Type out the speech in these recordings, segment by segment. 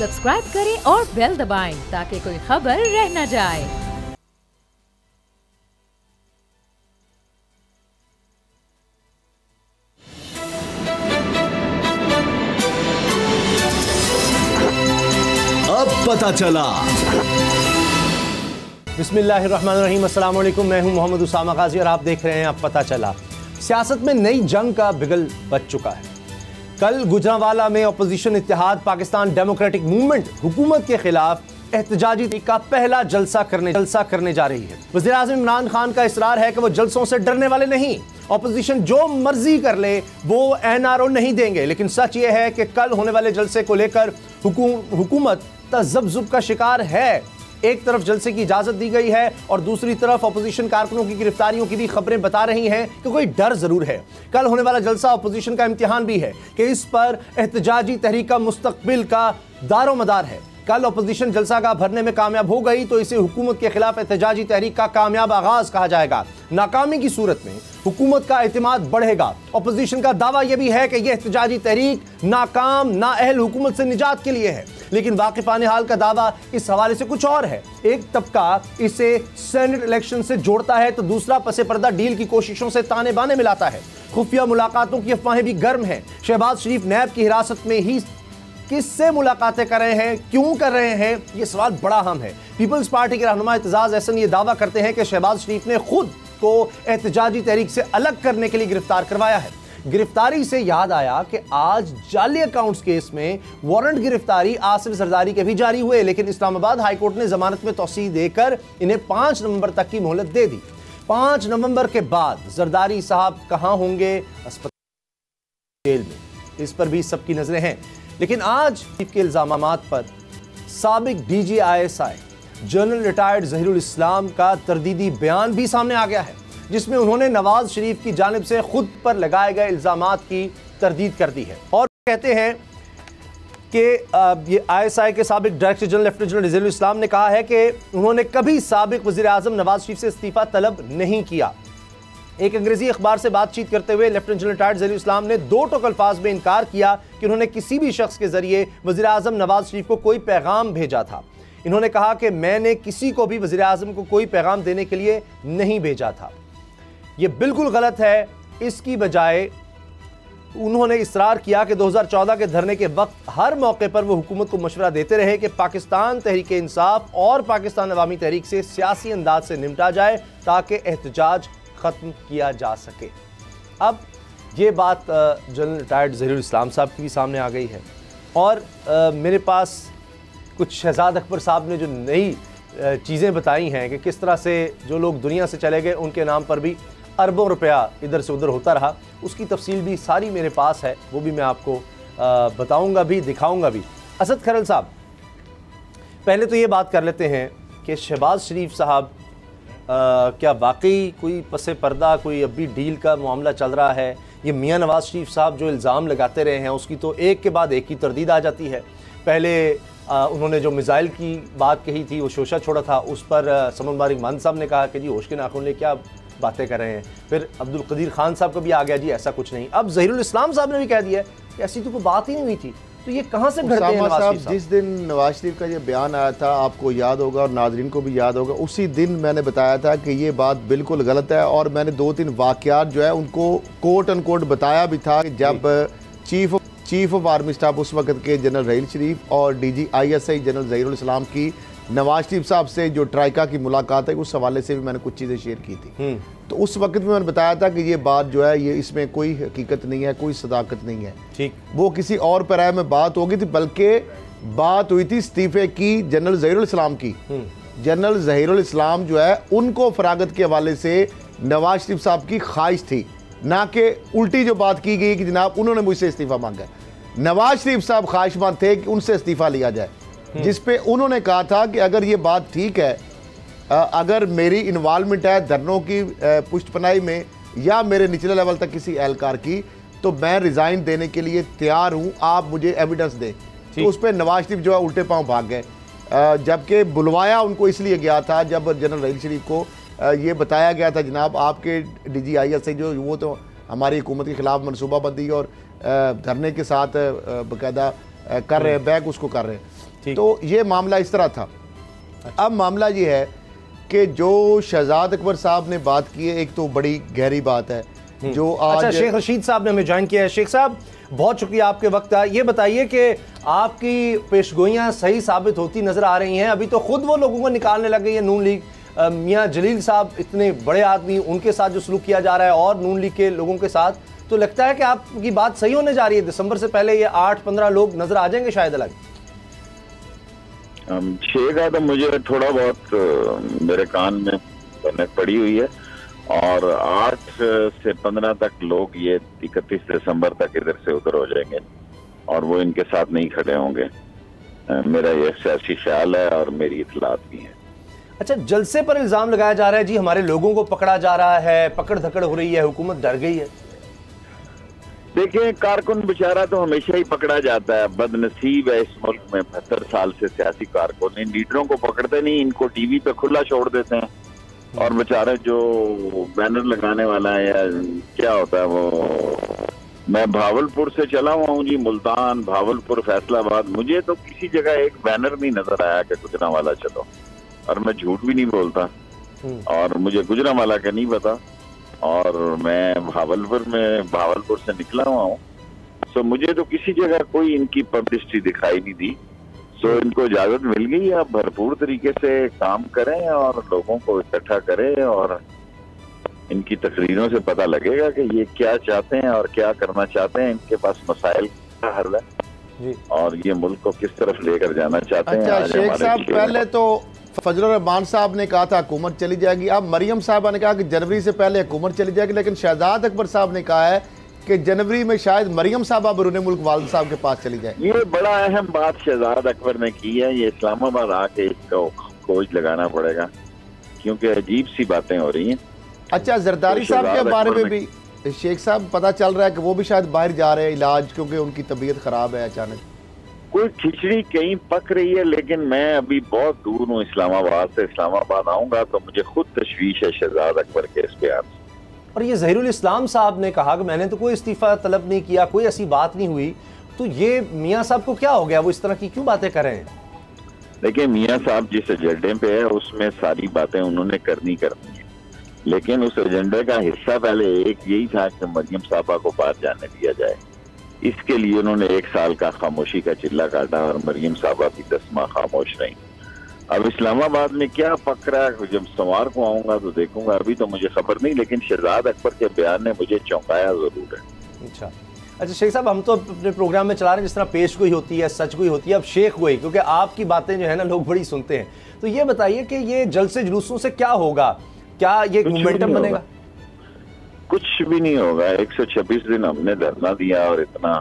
Subscribe करें और bell दबाएं ताकि कोई खबर रह न जाए। अब पता चला। बिस्मिल्लाहिर्रहमानिर्रहीम, अस्सलाम वालेकुम। मैं हूं मोहम्मद उसामा गाजी और आप देख रहे हैं अब पता चला। सियासत में नई जंग का बिगल बच चुका है। कल गुजरांवाला में अपोजिशन इत्तेहाद पाकिस्तान डेमोक्रेटिक मूवमेंट हुकूमत के खिलाफ एहतजाजी का पहला जलसा करने जा रही है। वज़ीर आज़म इमरान खान का इसरार है कि वो जलसों से डरने वाले नहीं, अपोजिशन जो मर्जी कर ले वो एनआरओ नहीं देंगे। लेकिन सच ये है कि कल होने वाले जलसे को लेकर हुकूमत तज़ब्ज़ुब का शिकार है। एक तरफ जलसे की इजाजत दी गई है और दूसरी तरफ अपोजिशन कारकुनों की गिरफ्तारियों की भी खबरें बता रही हैं कि कोई डर जरूर है। कल होने वाला जलसा अपोजिशन का इम्तिहान भी है कि इस पर एहतजाजी तहरीक का मुस्तकबिल का दारो मदार है। कल अपोजिशन जलसागाह भरने में कामयाब हो गई तो इसे हुकूमत के खिलाफ एहतजाजी तहरीक का कामयाब आगाज कहा जाएगा। नाकामी की सूरत में हुकूमत का एतमाद बढ़ेगा। अपोजिशन का दावा यह भी है कि यह एहतजाजी तहरीक नाकाम नाअहल हुकूमत से निजात के लिए है, लेकिन वाकिफाने हाल का दावा इस हवाले से कुछ और है। एक तबका इसे सेनेट इलेक्शन से जोड़ता है तो दूसरा पसे पर्दा डील की कोशिशों से ताने बाने मिलाता है। खुफिया मुलाकातों की अफवाहें भी गर्म हैं। शहबाज शरीफ नैब की हिरासत में ही किससे मुलाकातें कर रहे हैं, क्यों कर रहे हैं, यह सवाल बड़ा अहम है। पीपल्स पार्टी के रहनुमा एतजाज अहसन ये दावा करते हैं कि शहबाज शरीफ ने खुद को एहतजाजी तहरीक से अलग करने के लिए गिरफ्तार करवाया है। गिरफ्तारी से याद आया कि आज जाली अकाउंट्स केस में वारंट गिरफ्तारी आसिफ जरदारी के भी जारी हुए, लेकिन इस्लामाबाद हाईकोर्ट ने जमानत में तौसीह देकर इन्हें 5 नवंबर तक की मोहलत दे दी। 5 नवंबर के बाद जरदारी साहब कहां होंगे? अस्पताल, जेल में। इस पर भी सबकी नजरें हैं। लेकिन आज के इल्जामात पर साबिक DG ISI general retired Zaheerul Islam का तरदीदी बयान भी सामने आ गया है, जिसमें उन्होंने नवाज शरीफ की जानिब से खुद पर लगाए गए इल्जामात की तरदीद कर दी है और कहते हैं कि ये ISI के साबिक director general lieutenant general Zaheerul Islam ने कहा है कि उन्होंने कभी साबिक वज़ीर आज़म नवाज शरीफ से इस्तीफा तलब नहीं किया। एक अंग्रेजी अखबार से बातचीत करते हुए lieutenant general retired Zaheerul Islam ने 2 टोक अल्फाज में इनकार किया कि उन्होंने किसी भी शख्स के जरिए वज़ीर आज़म नवाज शरीफ को कोई पैगाम भेजा था। इन्होंने कहा कि मैंने किसी को भी वज़ीर आज़म को कोई पैगाम देने के लिए नहीं भेजा था। ये बिल्कुल गलत है। इसकी बजाय उन्होंने इसरार किया कि 2014 के धरने के वक्त हर मौके पर वो हुकूमत को मशवरा देते रहे कि पाकिस्तान तहरीक इंसाफ और पाकिस्तान अवामी तहरीक से सियासी अंदाज से निपटा जाए ताकि एहतजाज ख़त्म किया जा सके। अब ये बात जनरल रिटायर्ड जहीरुल इस्लाम साहब की भी सामने आ गई है और मेरे पास कुछ शहजाद अकबर साहब ने जो नई चीज़ें बताई हैं कि किस तरह से जो लोग दुनिया से चले गए उनके नाम पर भी अरबों रुपया इधर से उधर होता रहा, उसकी तफसील भी सारी मेरे पास है, वो भी मैं आपको बताऊंगा भी, दिखाऊंगा भी। असद खरल साहब, पहले तो ये बात कर लेते हैं कि शहबाज शरीफ साहब क्या वाकई कोई पसे पर्दा कोई अभी डील का मामला चल रहा है? ये मियाँ नवाज शरीफ साहब जो इल्ज़ाम लगाते रहे हैं उसकी तो एक के बाद एक की तरदीद आ जाती है। पहले उन्होंने जो मिसाइल की बात कही थी, वो शोशा छोड़ा था, उस पर समन बारिक मान साहब ने कहा कि जी होश के नाखून ले क्या बातें कर रहे हैं। फिर अब्दुल कदीर खान साहब का भी आ गया जी ऐसा कुछ नहीं। अब जहीरुल इस्लाम साहब ने भी कह दिया कि ऐसी तो कोई बात ही नहीं हुई थी। तो ये कहाँ से घड़ते हैं नवाज शरीफ साहब? जिस दिन नवाज शरीफ का ये बयान आया था, आपको याद होगा और नाजरीन को भी याद होगा, उसी दिन मैंने बताया था कि ये बात बिल्कुल गलत है और मैंने 2-3 वाक़यात जो है उनको कोट अनकोट बताया भी था। जब चीफ ऑफ आर्मी स्टाफ उस वक्त के जनरल रहील शरीफ और DG ISI जनरल जहीरुल इस्लाम की नवाज शरीफ साहब से जो ट्राइका की मुलाकात है उस हवाले से भी मैंने कुछ चीज़ें शेयर की थी। तो उस वक्त भी मैंने बताया था कि ये बात जो है ये इसमें कोई हकीकत नहीं है, कोई सदाकत नहीं है। ठीक, वो किसी और पैराए में बात हो गई थी, बल्कि बात हुई थी इस्तीफे की जनरल जहीरुल इस्लाम की। जनरल जहीरुल इस्लाम जो है उनको फरागत के हवाले से नवाज शरीफ साहब की ख्वाहिश थी, ना कि उल्टी जो बात की गई कि जनाब उन्होंने मुझसे इस्तीफा मांगा। नवाज शरीफ साहब ख्वाहिशमंद थे कि उनसे इस्तीफा लिया जाए, जिस पे उन्होंने कहा था कि अगर ये बात ठीक है, अगर मेरी इन्वॉल्वमेंट है धरनों की पुष्टपनाही में या मेरे निचले लेवल तक किसी एहलकार की, तो मैं रिज़ाइन देने के लिए तैयार हूँ, आप मुझे एविडेंस दें। तो उस पर नवाज शरीफ जो है उल्टे पाँव भाग गए, जबकि बुलवाया उनको इसलिए गया था जब जनरल रहील शरीफ को ये बताया गया था जनाब आपके DG ISI जो वो तो हमारी हुकूमत के ख़िलाफ़ मनसूबाबंदी और धरने के साथ बाकायदा कर रहे हैं, बैक उसको कर रहे हैं। तो ये मामला इस तरह था। अब मामला ये है कि जो शहजाद अकबर साहब ने बात की है, एक तो बड़ी गहरी बात है जो आज। अच्छा, शेख रशीद साहब ने हमें ज्वाइन किया है। शेख साहब, बहुत शुक्रिया आपके वक्त का। ये बताइए कि आपकी पेशगोइयाँ सही साबित होती नजर आ रही हैं। अभी तो खुद वो लोगों को निकालने लग गई है नून लीग। मियाँ जलील साहब इतने बड़े आदमी, उनके साथ जो सलूक किया जा रहा है और नून लीग के लोगों के साथ, तो लगता है कि आपकी बात सही होने जा रही है। दिसंबर से पहले ये 8-15 लोग नजर आ जाएंगे शायद अलग। 6 का तो मुझे थोड़ा बहुत मेरे कान में बनत पड़ी हुई है, और 8 से 15 तक लोग ये 31 दिसंबर तक इधर से उधर हो जाएंगे और वो इनके साथ नहीं खड़े होंगे। मेरा ये सियासी ख्याल है और मेरी इतलात भी है। अच्छा, जलसे पर इल्जाम लगाया जा रहा है जी, हमारे लोगों को पकड़ा जा रहा है, पकड़ धकड़ हो रही है, हुकूमत डर गई है। देखिए, कारकुन बेचारा तो हमेशा ही पकड़ा जाता है, बदनसीब है इस मुल्क में। 72 साल से सियासी कारकुन इन लीडरों को पकड़ते नहीं, इनको टीवी पे खुला छोड़ देते हैं। और बेचारे जो बैनर लगाने वाला है या क्या होता है वो, मैं भावलपुर से चला हुआ हूँ जी, मुल्तान, भावलपुर, फैसलाबाद, मुझे तो किसी जगह एक बैनर नहीं नजर आया कि गुजरांवाला चलो, और मैं झूठ भी नहीं बोलता, और मुझे गुजरांवाला का नहीं पता, और मैं भावलपुर से निकला हुआ हूँ। सो मुझे तो किसी जगह कोई इनकी पब्लिसिटी दिखाई नहीं दी। सो इनको इजाजत मिल गई, आप भरपूर तरीके से काम करें और लोगों को इकट्ठा करें, और इनकी तकरीरों से पता लगेगा कि ये क्या चाहते हैं और क्या करना चाहते हैं, इनके पास मसाइल का हल है जी, और ये मुल्क को किस तरफ लेकर जाना चाहते हैं। अच्छा शेख साहब, पहले तो फजलुर रहमान साहब ने कहा था हुकूमत चली जाएगी, अब मरियम साहबा ने कहा कि जनवरी से पहले हुकूमत चली जाएगी, लेकिन शहजाद अकबर साहब ने कहा है कि जनवरी में शायद मरियम साहबा बैरून मुल्क वालिद साहब के पास चली जाए। ये बड़ा अहम बात शहजाद अकबर ने की है, ये इस्लामाबाद आके इसको खोज लगाना पड़ेगा, क्योंकि अजीब सी बातें हो रही हैं। अच्छा, जरदारी साहब के बारे में भी शेख साहब पता चल रहा है कि वो भी शायद बाहर जा रहे हैं इलाज, क्योंकि उनकी तबीयत खराब है अचानक। कोई खिचड़ी कहीं पक रही है, लेकिन मैं अभी बहुत दूर हूँ इस्लामाबाद से। इस्लामाबाद आऊंगा तो मुझे खुद तशवीश है शहजाद अकबर के इस बयान से। और ये ज़हीरुल इस्लाम साहब ने कहा कि मैंने तो कोई इस्तीफ़ा तलब नहीं किया, कोई ऐसी बात नहीं हुई, तो ये मियाँ साहब को क्या हो गया, वो इस तरह की क्यों बातें कर रहे हैं? देखिए, मियाँ साहब जिस एजेंडे पे है उसमें सारी बातें उन्होंने करनी है, लेकिन उस एजेंडे का हिस्सा पहले एक यही था कि मरियम साहबा को बाहर जाने दिया जाए। इसके लिए उन्होंने 1 साल का खामोशी का चिल्ला काटा और मरियम साहबा भी 10 माह खामोश रही। अब इस्लामाबाद में क्या पक रहा है, जब सोमवार को आऊंगा तो देखूंगा, अभी तो मुझे खबर नहीं, लेकिन शहजाद अकबर के बयान ने मुझे चौंकाया जरूर है। अच्छा शेख साहब, हम तो अपने प्रोग्राम में चला रहे हैं जिस तरह पेश गोई होती है, सच गोई होती है, अब शेख गोई, क्योंकि आपकी बातें जो है ना लोग बड़ी सुनते हैं। तो ये बताइए कि ये जलसे जुलूसों से क्या होगा, क्या ये मोमेंटम बनेगा? कुछ भी नहीं होगा। 126 दिन हमने धरना दिया और इतना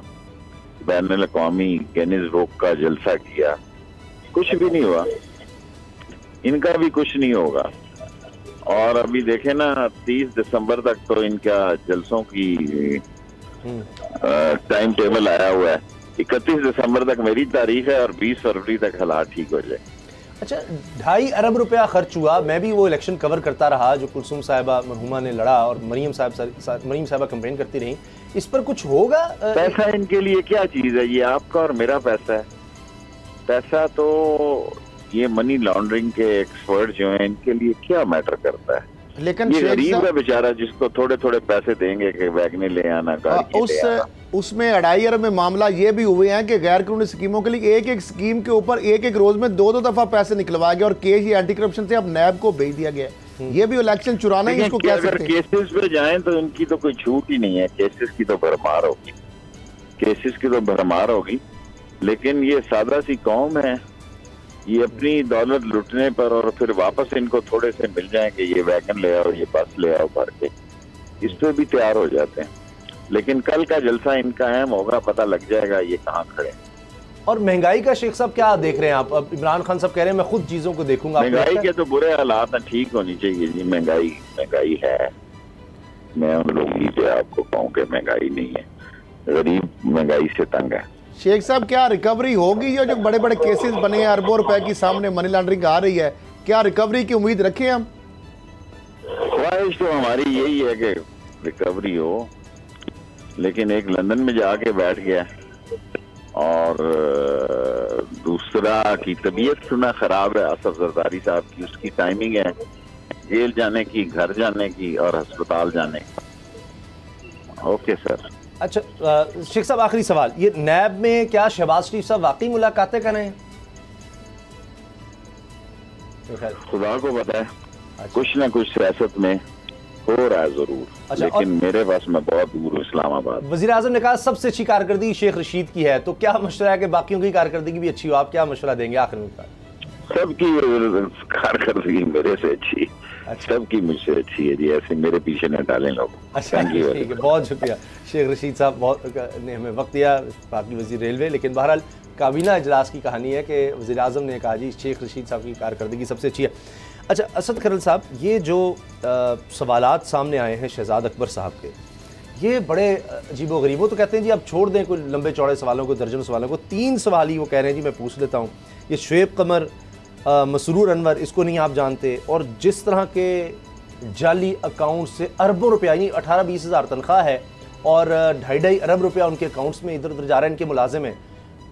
बैनुल अक़वामी गिनीज बुक का जलसा किया, कुछ भी नहीं हुआ, इनका भी कुछ नहीं होगा। और अभी देखे ना, 30 दिसंबर तक तो इनका जलसों की टाइम टेबल आया हुआ है। 31 दिसंबर तक मेरी तारीख है और 20 फरवरी तक हालात ठीक हो जाए। अच्छा, 2.5 अरब रुपया खर्च हुआ। मैं भी वो इलेक्शन कवर करता रहा जो कुलसूम साहिबा मरहुमा ने लड़ा और मरियम साहिबा कंपेन करती रही। इस पर कुछ होगा? पैसा इनके लिए क्या चीज है? ये आपका और मेरा पैसा है। पैसा तो ये मनी लॉन्ड्रिंग के एक्सपर्ट जो हैं, इनके लिए क्या मैटर करता है? लेकिन ये गरीब है बेचारा जिसको थोड़े थोड़े पैसे देंगे कि वैगने ले आना, गाड़ी ले आना। उसमें 2.5 अरब में मामला ये भी हुए हैं कि गैर कानूनी स्कीमों के लिए एक स्कीम के ऊपर एक रोज में 2-2 दफा पैसे निकलवाए गए और केस ये एंटी करप्शन से अब नैब को भेज दिया गया। ये भी इलेक्शन चुराना ही इसको कह सकते हैं। केसेस पे जाएं तो इनकी तो कोई छूट ही नहीं है, केसेस की तो भरमार होगी, केसेस की तो भरमार होगी। लेकिन ये सादा सी कौम है, ये अपनी दौलत लुटने पर और फिर वापस इनको थोड़े से मिल जाए कि ये वैगन ले आओ, ये बस ले आओ भर के, इस पे भी तैयार हो जाते हैं। लेकिन कल का जलसा इनका अहम होगा, पता लग जाएगा ये कहाँ खड़े। और महंगाई का शेख साहब क्या देख रहे हैं आप? अब इमरान खान साहब कह रहे हैं मैं खुद चीजों को देखूंगा। महंगाई के तो बुरे हालात हैं, ठीक होनी चाहिए जी। महंगाई है, मैं उन लोगों से आपको कहूँ कि महंगाई नहीं है, गरीब महंगाई से तंग है। शेख साहब, क्या रिकवरी होगी? ये जो बड़े बड़े केसेस बने हैं, अरबों रुपए की सामने मनी लॉन्ड्रिंग आ रही है, क्या रिकवरी की उम्मीद रखें हम? ख्वाहिश तो हमारी यही है कि रिकवरी हो, लेकिन एक लंदन में जाके बैठ गया और दूसरा की तबीयत सुना खराब है असफ जरदारी साहब की, उसकी टाइमिंग है जेल जाने की, घर जाने की और अस्पताल जाने की। Okay sir. अच्छा शेख साहब, आखिरी सवाल, ये नैब में क्या शहबाज शरीफ साहब वाकई मुलाकातें कर रहे हैं? खुदा को पता है, कुछ ना कुछ सियासत में हो रहा है जरूर। अच्छा, लेकिन मेरे पास मैं बहुत दूर हूँ इस्लामाबाद। वज़ीर आज़म ने कहा सबसे अच्छी कारकर्दगी शेख रशीद की है, तो क्या मशवरा है कि बाकियों की कारकर्दगी भी अच्छी हो? आप क्या मशवरा देंगे आखिर में? सबकी कारकर्दगी मेरे से अच्छी, सबकी मुझसे अच्छी है जी, ऐसे मेरे पीछे न डालें लोग। अच्छा ठीक है, बहुत शुक्रिया शेख रशीद साहब, बहुत ने हमें वक्त दिया, बाकी वज़ीर रेलवे। लेकिन बहरहाल काबीना इजलास की कहानी है कि वज़ीर आज़म ने कहा जी शेख रशीद साहब की कारकर्दगी सबसे अच्छी है। अच्छा असद खरल साहब, ये जो सवालात सामने आए हैं शहजाद अकबर साहब के, ये बड़े अजीबो गरीब। वो तो कहते हैं जी अब छोड़ दें कोई लंबे चौड़े सवालों को, दर्जन सवालों को, 3 सवाल ही वो कह रहे हैं जी मैं पूछ लेता हूँ। ये शुएब कमर, मसरूर अनवर, इसको नहीं आप जानते, और जिस तरह के जाली अकाउंट से अरबों रुपया, यानी 18-20 हज़ार तनख्वाह है और 2.5 अरब रुपया उनके अकाउंट्स में इधर उधर जा रहे हैं, इनके मुलाजिम हैं,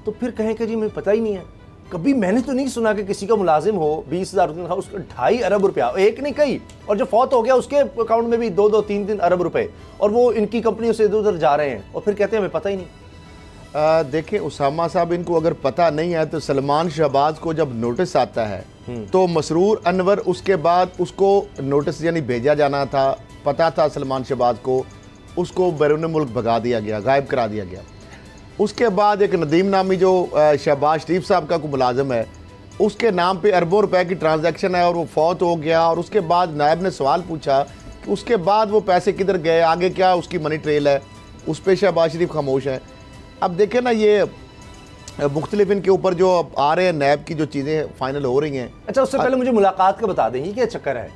तो फिर कहें कि जी मुझे पता ही नहीं है। कभी मैंने तो नहीं सुना कि किसी का मुलाजिम हो 20,000 तनख्वाह, उसका 2.5 अरब रुपया, एक नहीं कई, और जो फौत हो गया उसके अकाउंट में भी 2-2, 3-3 अरब रुपए, और वो इनकी कंपनियों से इधर उधर जा रहे हैं, और फिर कहते हैं हमें पता ही नहीं। देखें उसामा साहब, इनको अगर पता नहीं है तो सलमान शहबाज को जब नोटिस आता है तो मसरूर अनवर उसके बाद उसको नोटिस यानी भेजा जाना था, पता था सलमान शहबाज को, उसको बैरून मुल्क भगा दिया गया, गायब करा दिया गया। उसके बाद एक नदीम नामी जो शहबाज शरीफ साहब का कोई मुलाजिम है, उसके नाम पे अरबों रुपए की ट्रांजैक्शन है और वो फौत हो गया। और उसके बाद नायब ने सवाल पूछा कि उसके बाद वो पैसे किधर गए, आगे क्या उसकी मनी ट्रेल है, उस पर शहबाज शरीफ खामोश है। अब देखें ना, ये मुख्तलिफ इनके ऊपर जो आ रहे हैं नैब की जो चीज़ें फाइनल हो रही हैं। अच्छा उससे पहले मुझे मुलाकात का बता दें, ये क्या चक्कर है?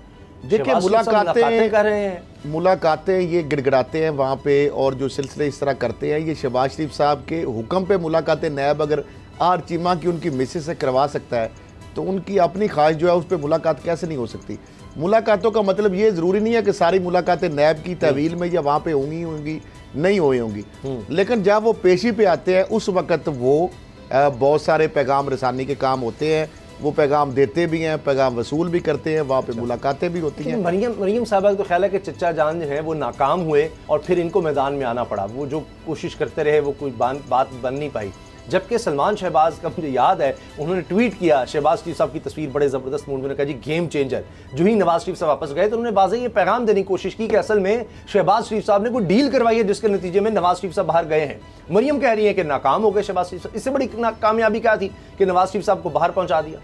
देखिए मुलाकातें कर रहे हैं, मुलाकातें ये गिड़गिड़ाते हैं वहाँ पे, और जो सिलसिले इस तरह करते हैं, ये शहबाज शरीफ साहब के हुक्म पे मुलाकातें नैब अगर आर चीमा की उनकी मिसेज से करवा सकता है तो उनकी अपनी ख्वाहिश जो है उस पर मुलाकात कैसे नहीं हो सकती? मुलाकातों का मतलब ये ज़रूरी नहीं है कि सारी मुलाकातें नैब की तहवील में या वहाँ पे होंगी नहीं हुई होंगी, लेकिन जब वो पेशी पे आते हैं उस वक़्त वो बहुत सारे पैगाम रसानी के काम होते हैं, वो पैगाम देते भी हैं, पैगाम वसूल भी करते हैं, वहाँ पे मुलाकातें भी होती हैं। मरियम साहबा को ख्याल है कि चचा जान जो है वो नाकाम हुए और फिर इनको मैदान में आना पड़ा, वो जो कोशिश करते रहे वो कोई बात बन नहीं पाई। जबकि सलमान शहबाज का मुझे याद है उन्होंने ट्वीट किया शहबाज शरीफ साहब की तस्वीर बड़े ज़बरदस्त मूड में, कहा जी गेम चेंजर। जो ही नवाज शरीफ साहब वापस गए तो उन्होंने बाज़ ये पैगाम देने की कोशिश की कि असल में शहबाज शरीफ साहब ने कोई डील करवाई है जिसके नतीजे में नवाज शरीफ साहब बाहर गए हैं। मरियम कह रही है कि नाकाम हो गए शहबाज शरीफ साहब। इससे बड़ी कामयाबी क्या थी कि नवाज शरीफ साहब को बाहर पहुंचा दिया।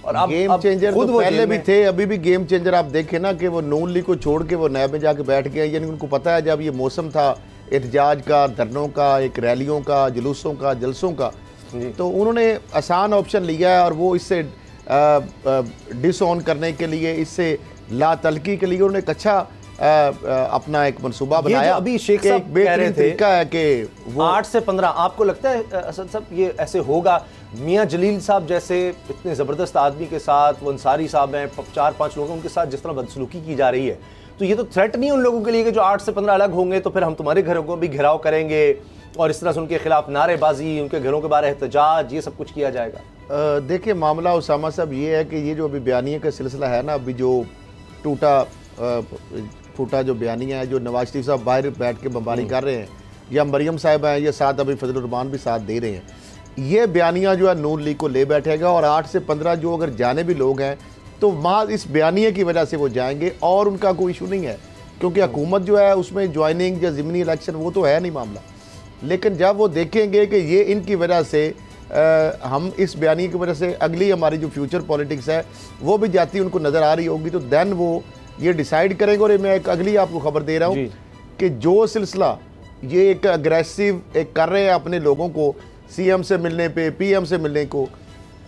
और अब गेम चेंजर तो पहले भी थे, अभी भी गेम चेंजर आप देखें ना कि वो नून लीग को छोड़ के वो नैब में जाके बैठ गए, यानी उनको पता है जब ये मौसम था एहतजाज का, धरनों का, एक रैलियों का, जुलूसों का, जलसों का, तो उन्होंने आसान ऑप्शन लिया है और वो इससे डिसऑन करने के लिए, इससे लातलकी के लिए उन्होंने एक अच्छा अपना एक मनसूबा बनाया। अभी शेख साहब कह रहे थे है कि वो 8 से 15, आपको लगता है असद साहब ये ऐसे होगा? मियाँ जलील साहब जैसे इतने ज़बरदस्त आदमी के साथ, वो अंसारी साहब हैं, 4-5 लोगों उनके साथ जिस तरह बदसलूकी की जा रही है, तो ये तो थ्रेट नहीं है उन लोगों के लिए कि जो 8 से 15 अलग होंगे तो फिर हम तुम्हारे घरों को भी घेराव करेंगे और इस तरह से उनके खिलाफ नारेबाजी, उनके घरों के बारे एहतजाज, ये सब कुछ किया जाएगा? देखिए मामला उसामा साहब ये है कि ये जो अभी बयानिया का सिलसिला है ना, अभी जो फूटा जो बयानिया है, जो नवाज शरीफ साहब बाहर बैठ के बमबारी कर रहे हैं, या मरियम साहब हैं, ये साथ अभी फजल रहमान भी साथ दे रहे हैं, ये बयानिया जो है नून लीग को ले बैठेगा। और 8 से 15 जो अगर जाने भी लोग हैं तो महज इस बयानिया की वजह से वो जाएंगे और उनका कोई इशू नहीं है, क्योंकि हुकूमत जो है उसमें ज्वाइनिंग या ज़िमनी इलेक्शन वो तो है नहीं मामला। लेकिन जब वो देखेंगे कि ये इनकी वजह से हम इस बयानी की वजह से अगली हमारी जो फ्यूचर पॉलिटिक्स है वो भी जाती उनको नज़र आ रही होगी, तो देन वो ये डिसाइड करेंगे। और मैं एक अगली आपको खबर दे रहा हूँ कि जो सिलसिला ये एक अग्रेसिव एक कर रहे हैं अपने लोगों को सीएम से मिलने पे, पीएम से मिलने को,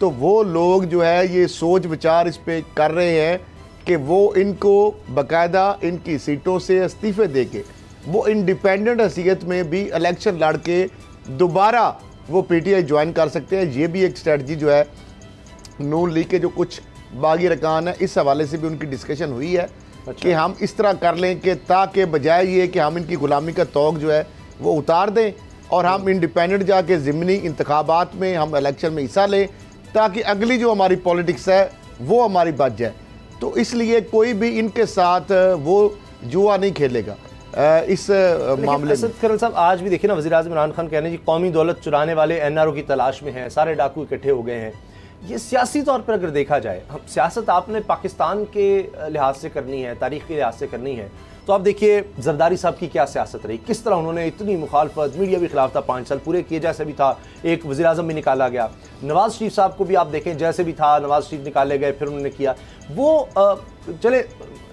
तो वो लोग जो है ये सोच विचार इस पे कर रहे हैं कि वो इनको बाकायदा इनकी सीटों से इस्तीफे दे के वो इंडिपेंडेंट हैसियत में भी इलेक्शन लड़ के दोबारा वो पीटीआई ज्वाइन कर सकते हैं। ये भी एक स्ट्रेटजी जो है नून लीग के जो कुछ बागी अरकान है, इस हवाले से भी उनकी डिस्कशन हुई है। अच्छा। कि हम इस तरह कर लें कि ताकि बजाय ये कि हम इनकी गुलामी का तौक जो है वो उतार दें और हम इंडिपेंडेंट जाके ज़िमनी इंतखाबात में हम इलेक्शन में हिस्सा लें, ताकि अगली जो हमारी पॉलिटिक्स है वो हमारी बच जाए। तो इसलिए कोई भी इनके साथ वो जुआ नहीं खेलेगा इस मामले में। खैरल साहब, आज भी देखिए ना, वज़ीर आज़म इमरान खान कह रहे हैं जी कौमी दौलत चुराने वाले NRO की तलाश में हैं, सारे डाकू इकट्ठे हो गए हैं। ये सियासी तौर पर अगर देखा जाए, हम सियासत आपने पाकिस्तान के लिहाज से करनी है, तारीख के लिहाज से करनी है, तो आप देखिए जरदारी साहब की क्या सियासत रही, किस तरह उन्होंने इतनी मुखालफत, मीडिया भी खिलाफ था, 5 साल पूरे किए, जैसे भी था एक वज़ीर आज़म भी निकाला गया। नवाज शरीफ साहब को भी आप देखें, जैसे भी था नवाज शरीफ निकाले गए, फिर उन्होंने किया वो चले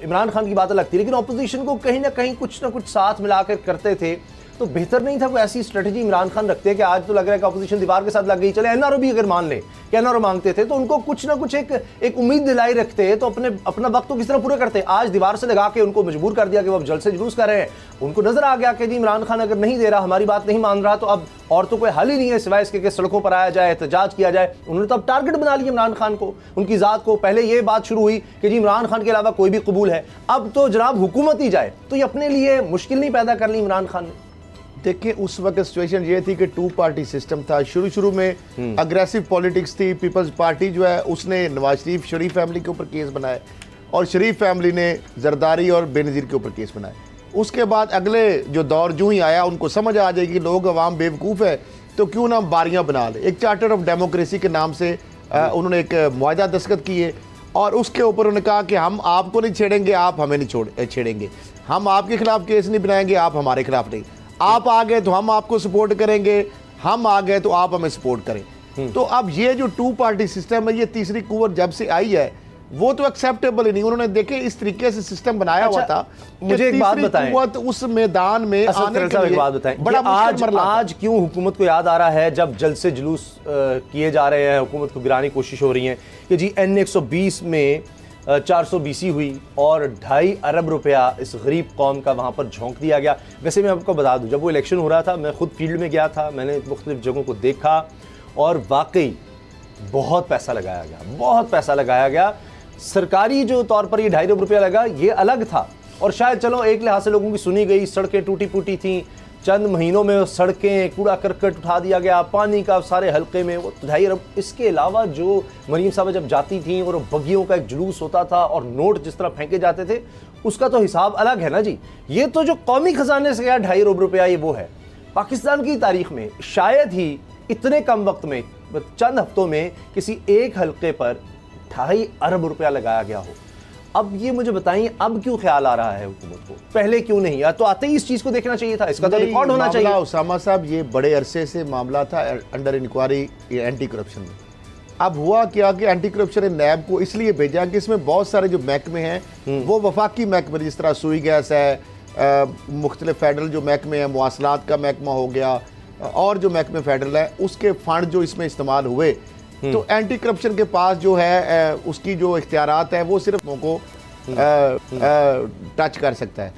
इमरान खान की बात अलग थी, लेकिन अपोजिशन को कहीं ना कहीं कुछ ना कुछ साथ मिलाकर करते थे। तो बेहतर नहीं था कोई ऐसी स्ट्रेटजी इमरान खान रखते हैं कि आज तो लग रहा है कि अपोजिशन दीवार के साथ लग गई, चले NRO भी अगर मान ले कि NRO मांगते थे तो उनको कुछ ना कुछ एक उम्मीद दिलाई रखते, तो अपना वक्त तो किस तरह पूरा करते। आज दीवार से लगा के उनको मजबूर कर दिया कि वो अब जल्द से जुलूस कर रहे हैं। उनको नजर आ गया कि जी इमरान खान अगर नहीं दे रहा, हमारी बात नहीं मान रहा, तो अब और तो कोई हल ही नहीं है सिवाय इसके कि सड़कों पर आया जाए, एहतजाज किया जाए। उन्होंने तो अब टारगेट बना लिया इमरान खान को, उनकी ज़ात को। पहले ये बात शुरू हुई कि जी इमरान खान के अलावा कोई भी कबूल है, अब तो जनाब हुकूमत ही जाए। तो ये अपने लिए मुश्किल नहीं पैदा कर ली इमरान खान ने। देखिए उस वक्त सिचुएशन ये थी कि 2 पार्टी सिस्टम था। शुरू में अग्रेसिव पॉलिटिक्स थी। पीपल्स पार्टी जो है उसने नवाज शरीफ फैमिली के ऊपर केस बनाए और शरीफ फैमिली ने जरदारी और बेनज़ीर के ऊपर केस बनाए। उसके बाद अगले जो दौर जो ही आया, उनको समझ आ जाएगी लोग अवाम बेवकूफ़ है तो क्यों ना बारियाँ बना ले। एक चार्टर ऑफ डेमोक्रेसी के नाम से उन्होंने एक मुआहदा दस्तखत किए और उसके ऊपर उन्होंने कहा कि हम आपको नहीं छेड़ेंगे, आप हमें नहीं छेड़ेंगे, हम आपके खिलाफ केस नहीं बनाएंगे, आप हमारे खिलाफ नहीं, आप आ गए तो हम आपको सपोर्ट करेंगे, हम आ गए तो आप हमें सपोर्ट करें। तो अब ये जो 2 पार्टी सिस्टम है, ये तीसरी कुव्वत जब से आई है वो तो एक्सेप्टेबल ही नहीं। उन्होंने देखे इस तरीके से सिस्टम बनाया हुआ था। मुझे एक बात बताएं, उस मैदान में आने के लिए बात बताएं, बड़ा आज क्यों हुकूमत को याद आ रहा है जब जल्द से जुलूस किए जा रहे हैं, हुकूमत को गिराने की कोशिश हो रही है कि जी N120 में 420 हुई और 2.5 अरब रुपया इस गरीब कौम का वहाँ पर झोंक दिया गया। वैसे मैं आपको बता दूँ, जब वो इलेक्शन हो रहा था मैं खुद फील्ड में गया था, मैंने मुख्तलिफ जगहों को देखा और वाकई बहुत पैसा लगाया गया, बहुत पैसा लगाया गया। सरकारी जो तौर पर ये 2.5 अरब रुपया लगा ये अलग था और शायद चलो एक लिहाज से लोगों की सुनी गई, सड़कें टूटी फूटी थी, चंद महीनों में सड़कें, कूड़ा करकट उठा दिया गया, पानी का सारे हल्के में वो 2.5 अरब। इसके अलावा जो मरीम साहब जब जाती थी और बगियों का एक जुलूस होता था और नोट जिस तरह फेंके जाते थे, उसका तो हिसाब अलग है ना जी। ये तो जो कौमी खजाने से गया 2.5 अरब रुपया, ये वो है। पाकिस्तान की तारीख में शायद ही इतने कम वक्त में, चंद हफ्तों में किसी एक हल्के पर 2.5 अरब रुपया लगाया गया हो। अब ये मुझे बताइए, अब क्यों ख्याल आ रहा है हुकूमत को, पहले क्यों नहीं? या तो आते ही इस चीज को देखना चाहिए था, इसका तो रिकॉर्ड होना चाहिए। उसामा साहब, ये बड़े अरसे से मामला था अंडर इंक्वायरी एंटी करप्शन में। अब हुआ क्या कि एंटी करप्शन ने नैब को इसलिए भेजा कि इसमें बहुत सारे जो महकमे हैं वो वफाकी महकमे, जिस तरह सुई गैस है, मुख्तलिफ फेडरल जो महकमे हैं, मुआसलात का महकमा हो गया और जो महकमे फेडरल है, उसके फंड जो इसमें इस्तेमाल हुए, तो एंटी करप्शन के पास जो है उसकी जो इख्तियारात है वो सिर्फ को टच कर सकता है।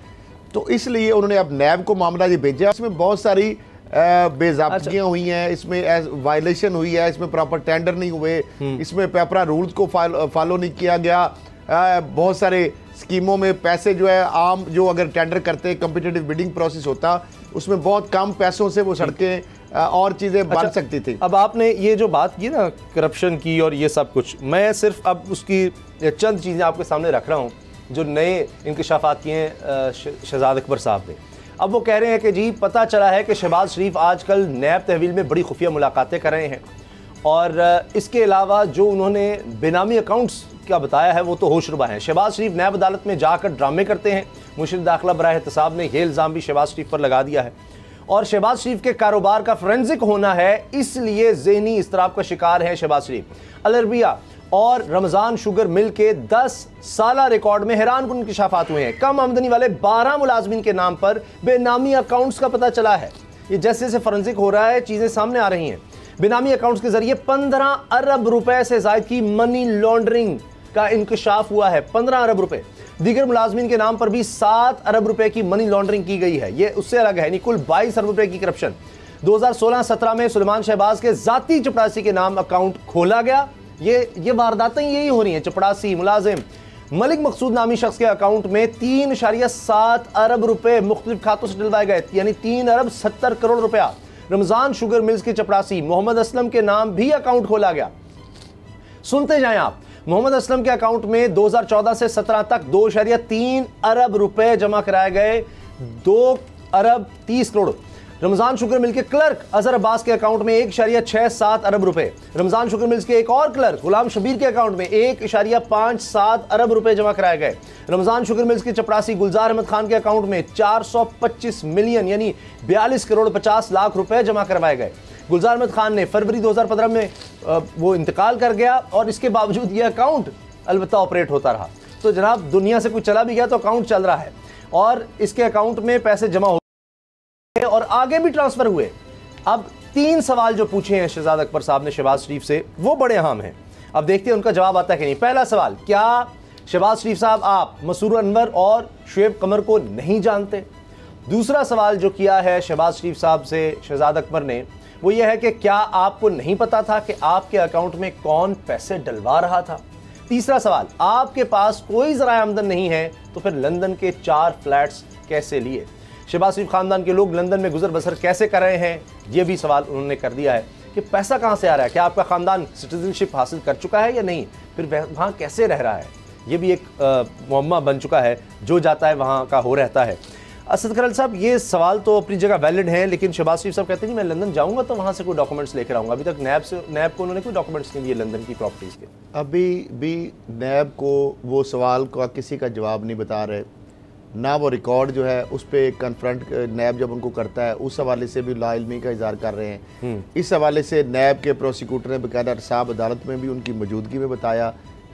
तो इसलिए उन्होंने अब नैब को मामला ये भेजा। इसमें बहुत सारी बेज़ाब्तियाँ हुई हैं, इसमें वायलेशन हुई है, इसमें प्रॉपर टेंडर नहीं हुए, इसमें पेपरा रूल्स को फॉलो नहीं किया गया। बहुत सारे स्कीमों में पैसे जो है आम जो अगर टेंडर करते कम्पिटिटिव बिडिंग प्रोसेस होता, उसमें बहुत कम पैसों से वो सड़कें और चीज़ें बन सकती थी। अब आपने ये जो बात की ना करप्शन की और ये सब कुछ, मैं सिर्फ अब उसकी चंद चीज़ें आपके सामने रख रहा हूँ जो नए इंकशाफात किए हैं शहजाद अकबर साहब ने। अब वो कह रहे हैं कि जी पता चला है कि शहबाज शरीफ आजकल नैब तहवील में बड़ी खुफिया मुलाकातें कर रहे हैं और इसके अलावा जो उन्होंने बेनामी अकाउंट्स का बताया है वो तो होशरुबा हैं। शहबाज शरीफ नैब अदालत में जाकर ड्रामे करते हैं। मुर्शिद दाखिला बराह एहतसाब ने यह इल्ज़ाम भी शहबाज शरीफ पर लगा दिया है और शहबाज शरीफ के कारोबार का फोरेंसिक होना है, इसलिए ज़हनी इस्तराब का शिकार है शहबाज शरीफ। अलरबिया और रमज़ान शुगर मिल के 10 साला रिकॉर्ड में हैरान कुन इंकशाफात हुए हैं। कम आमदनी वाले 12 मुलाजमिन के नाम पर बेनामी अकाउंट्स का पता चला है। ये जैसे जैसे फोरेंसिक हो रहा है चीज़ें सामने आ रही हैं। बेनामी अकाउंट्स के जरिए 15 अरब रुपए से ज़ायद की मनी लॉन्ड्रिंग का इंकशाफ हुआ है। 15 अरब रुपए। दीगर मुलाजमिन के नाम पर भी 7 अरब रुपए की मनी लॉन्ड्रिंग की गई है। ये उससे अलग है, कुल 22 अरब रुपए की करप्शन। 2016-17 में सुलेमान शहबाज के जाती चपड़ासी के नाम अकाउंट खोला गया। ये वारदातें यही हो रही हैं। चपड़ासी मुलाजिम मलिक मकसूद नामी शख्स के अकाउंट में 3.7 अरब रुपए मुख्तलिफ खातों से डलवाए गए, यानी 3 अरब 70 करोड़ रुपया। रमजान शुगर मिल्स के चपड़ासी मोहम्मद असलम के नाम भी अकाउंट खोला गया। सुनते जाएं आप। मोहम्मद असलम के अकाउंट में 2014 से 17 तक 2.3 अरब रुपए जमा कराए गए, 2 अरब 30 करोड़। रमजान शुगर मिल के क्लर्क अजहर अब्बास के अकाउंट में 1.67 अरब रुपए। रमजान शुगर मिल्स के एक और क्लर्क गुलाम शबीर के अकाउंट में 1.57 अरब रुपए जमा कराए गए। रमजान शुगर मिल्स के चपरासी गुलजार अहमद खान के अकाउंट में 425 मिलियन यानी 42 करोड़ 50 लाख रुपए जमा करवाए गए। गुलजार अहमद खान ने फरवरी 2015 में वो इंतकाल कर गया और इसके बावजूद ये अकाउंट अलबत्ता ऑपरेट होता रहा। तो जनाब दुनिया से कुछ चला भी गया तो अकाउंट चल रहा है और इसके अकाउंट में पैसे जमा हो और आगे भी ट्रांसफर हुए। अब 3 सवाल जो पूछे हैं शहजाद अकबर साहब ने शहबाज शरीफ से वो बड़े अहम हैं। अब देखते हैं उनका जवाब आता है कि नहीं। पहला सवाल, क्या शहबाज शरीफ साहब आप मसूर अनवर और शुएब कमर को नहीं जानते? दूसरा सवाल जो किया है शहबाज शरीफ साहब से शहजाद अकबर ने वो ये है कि क्या आपको नहीं पता था कि आपके अकाउंट में कौन पैसे डलवा रहा था? तीसरा सवाल, आपके पास कोई ज़राए आमदन नहीं है तो फिर लंदन के 4 फ्लैट्स कैसे लिए? शहबाज शरीफ खानदान के लोग लंदन में गुजर बसर कैसे कर रहे हैं? ये भी सवाल उन्होंने कर दिया है कि पैसा कहाँ से आ रहा है, क्या आपका ख़ानदान सिटीजनशिप हासिल कर चुका है या नहीं, फिर वहाँ कैसे रह रहा है? ये भी एक मुअम्मा बन चुका है, जो जाता है वहाँ का हो रहता है। असद करल साहब, ये सवाल तो अपनी जगह वैलिड हैं, लेकिन शहबाज शरीफ साहब कहते हैं कि मैं लंदन जाऊँगा तो वहाँ से कोई डॉक्यूमेंट्स लेकर आऊँगा। अभी तक नैब को उन्होंने कोई डॉक्यूमेंट्स नहीं दिए लंदन की प्रॉपर्टीज़ के। अभी भी नैब को वो सवाल का किसी का जवाब नहीं बता रहे, ना वो रिकॉर्ड जो है उस पर कन्फ्रंट नैब जब उनको करता है उस हवाले से भी लाइलमी का इजहार कर रहे हैं। इस हवाले से नैब के प्रोसिक्यूटर ने बाकायदा साहब अदालत में भी उनकी मौजूदगी में बताया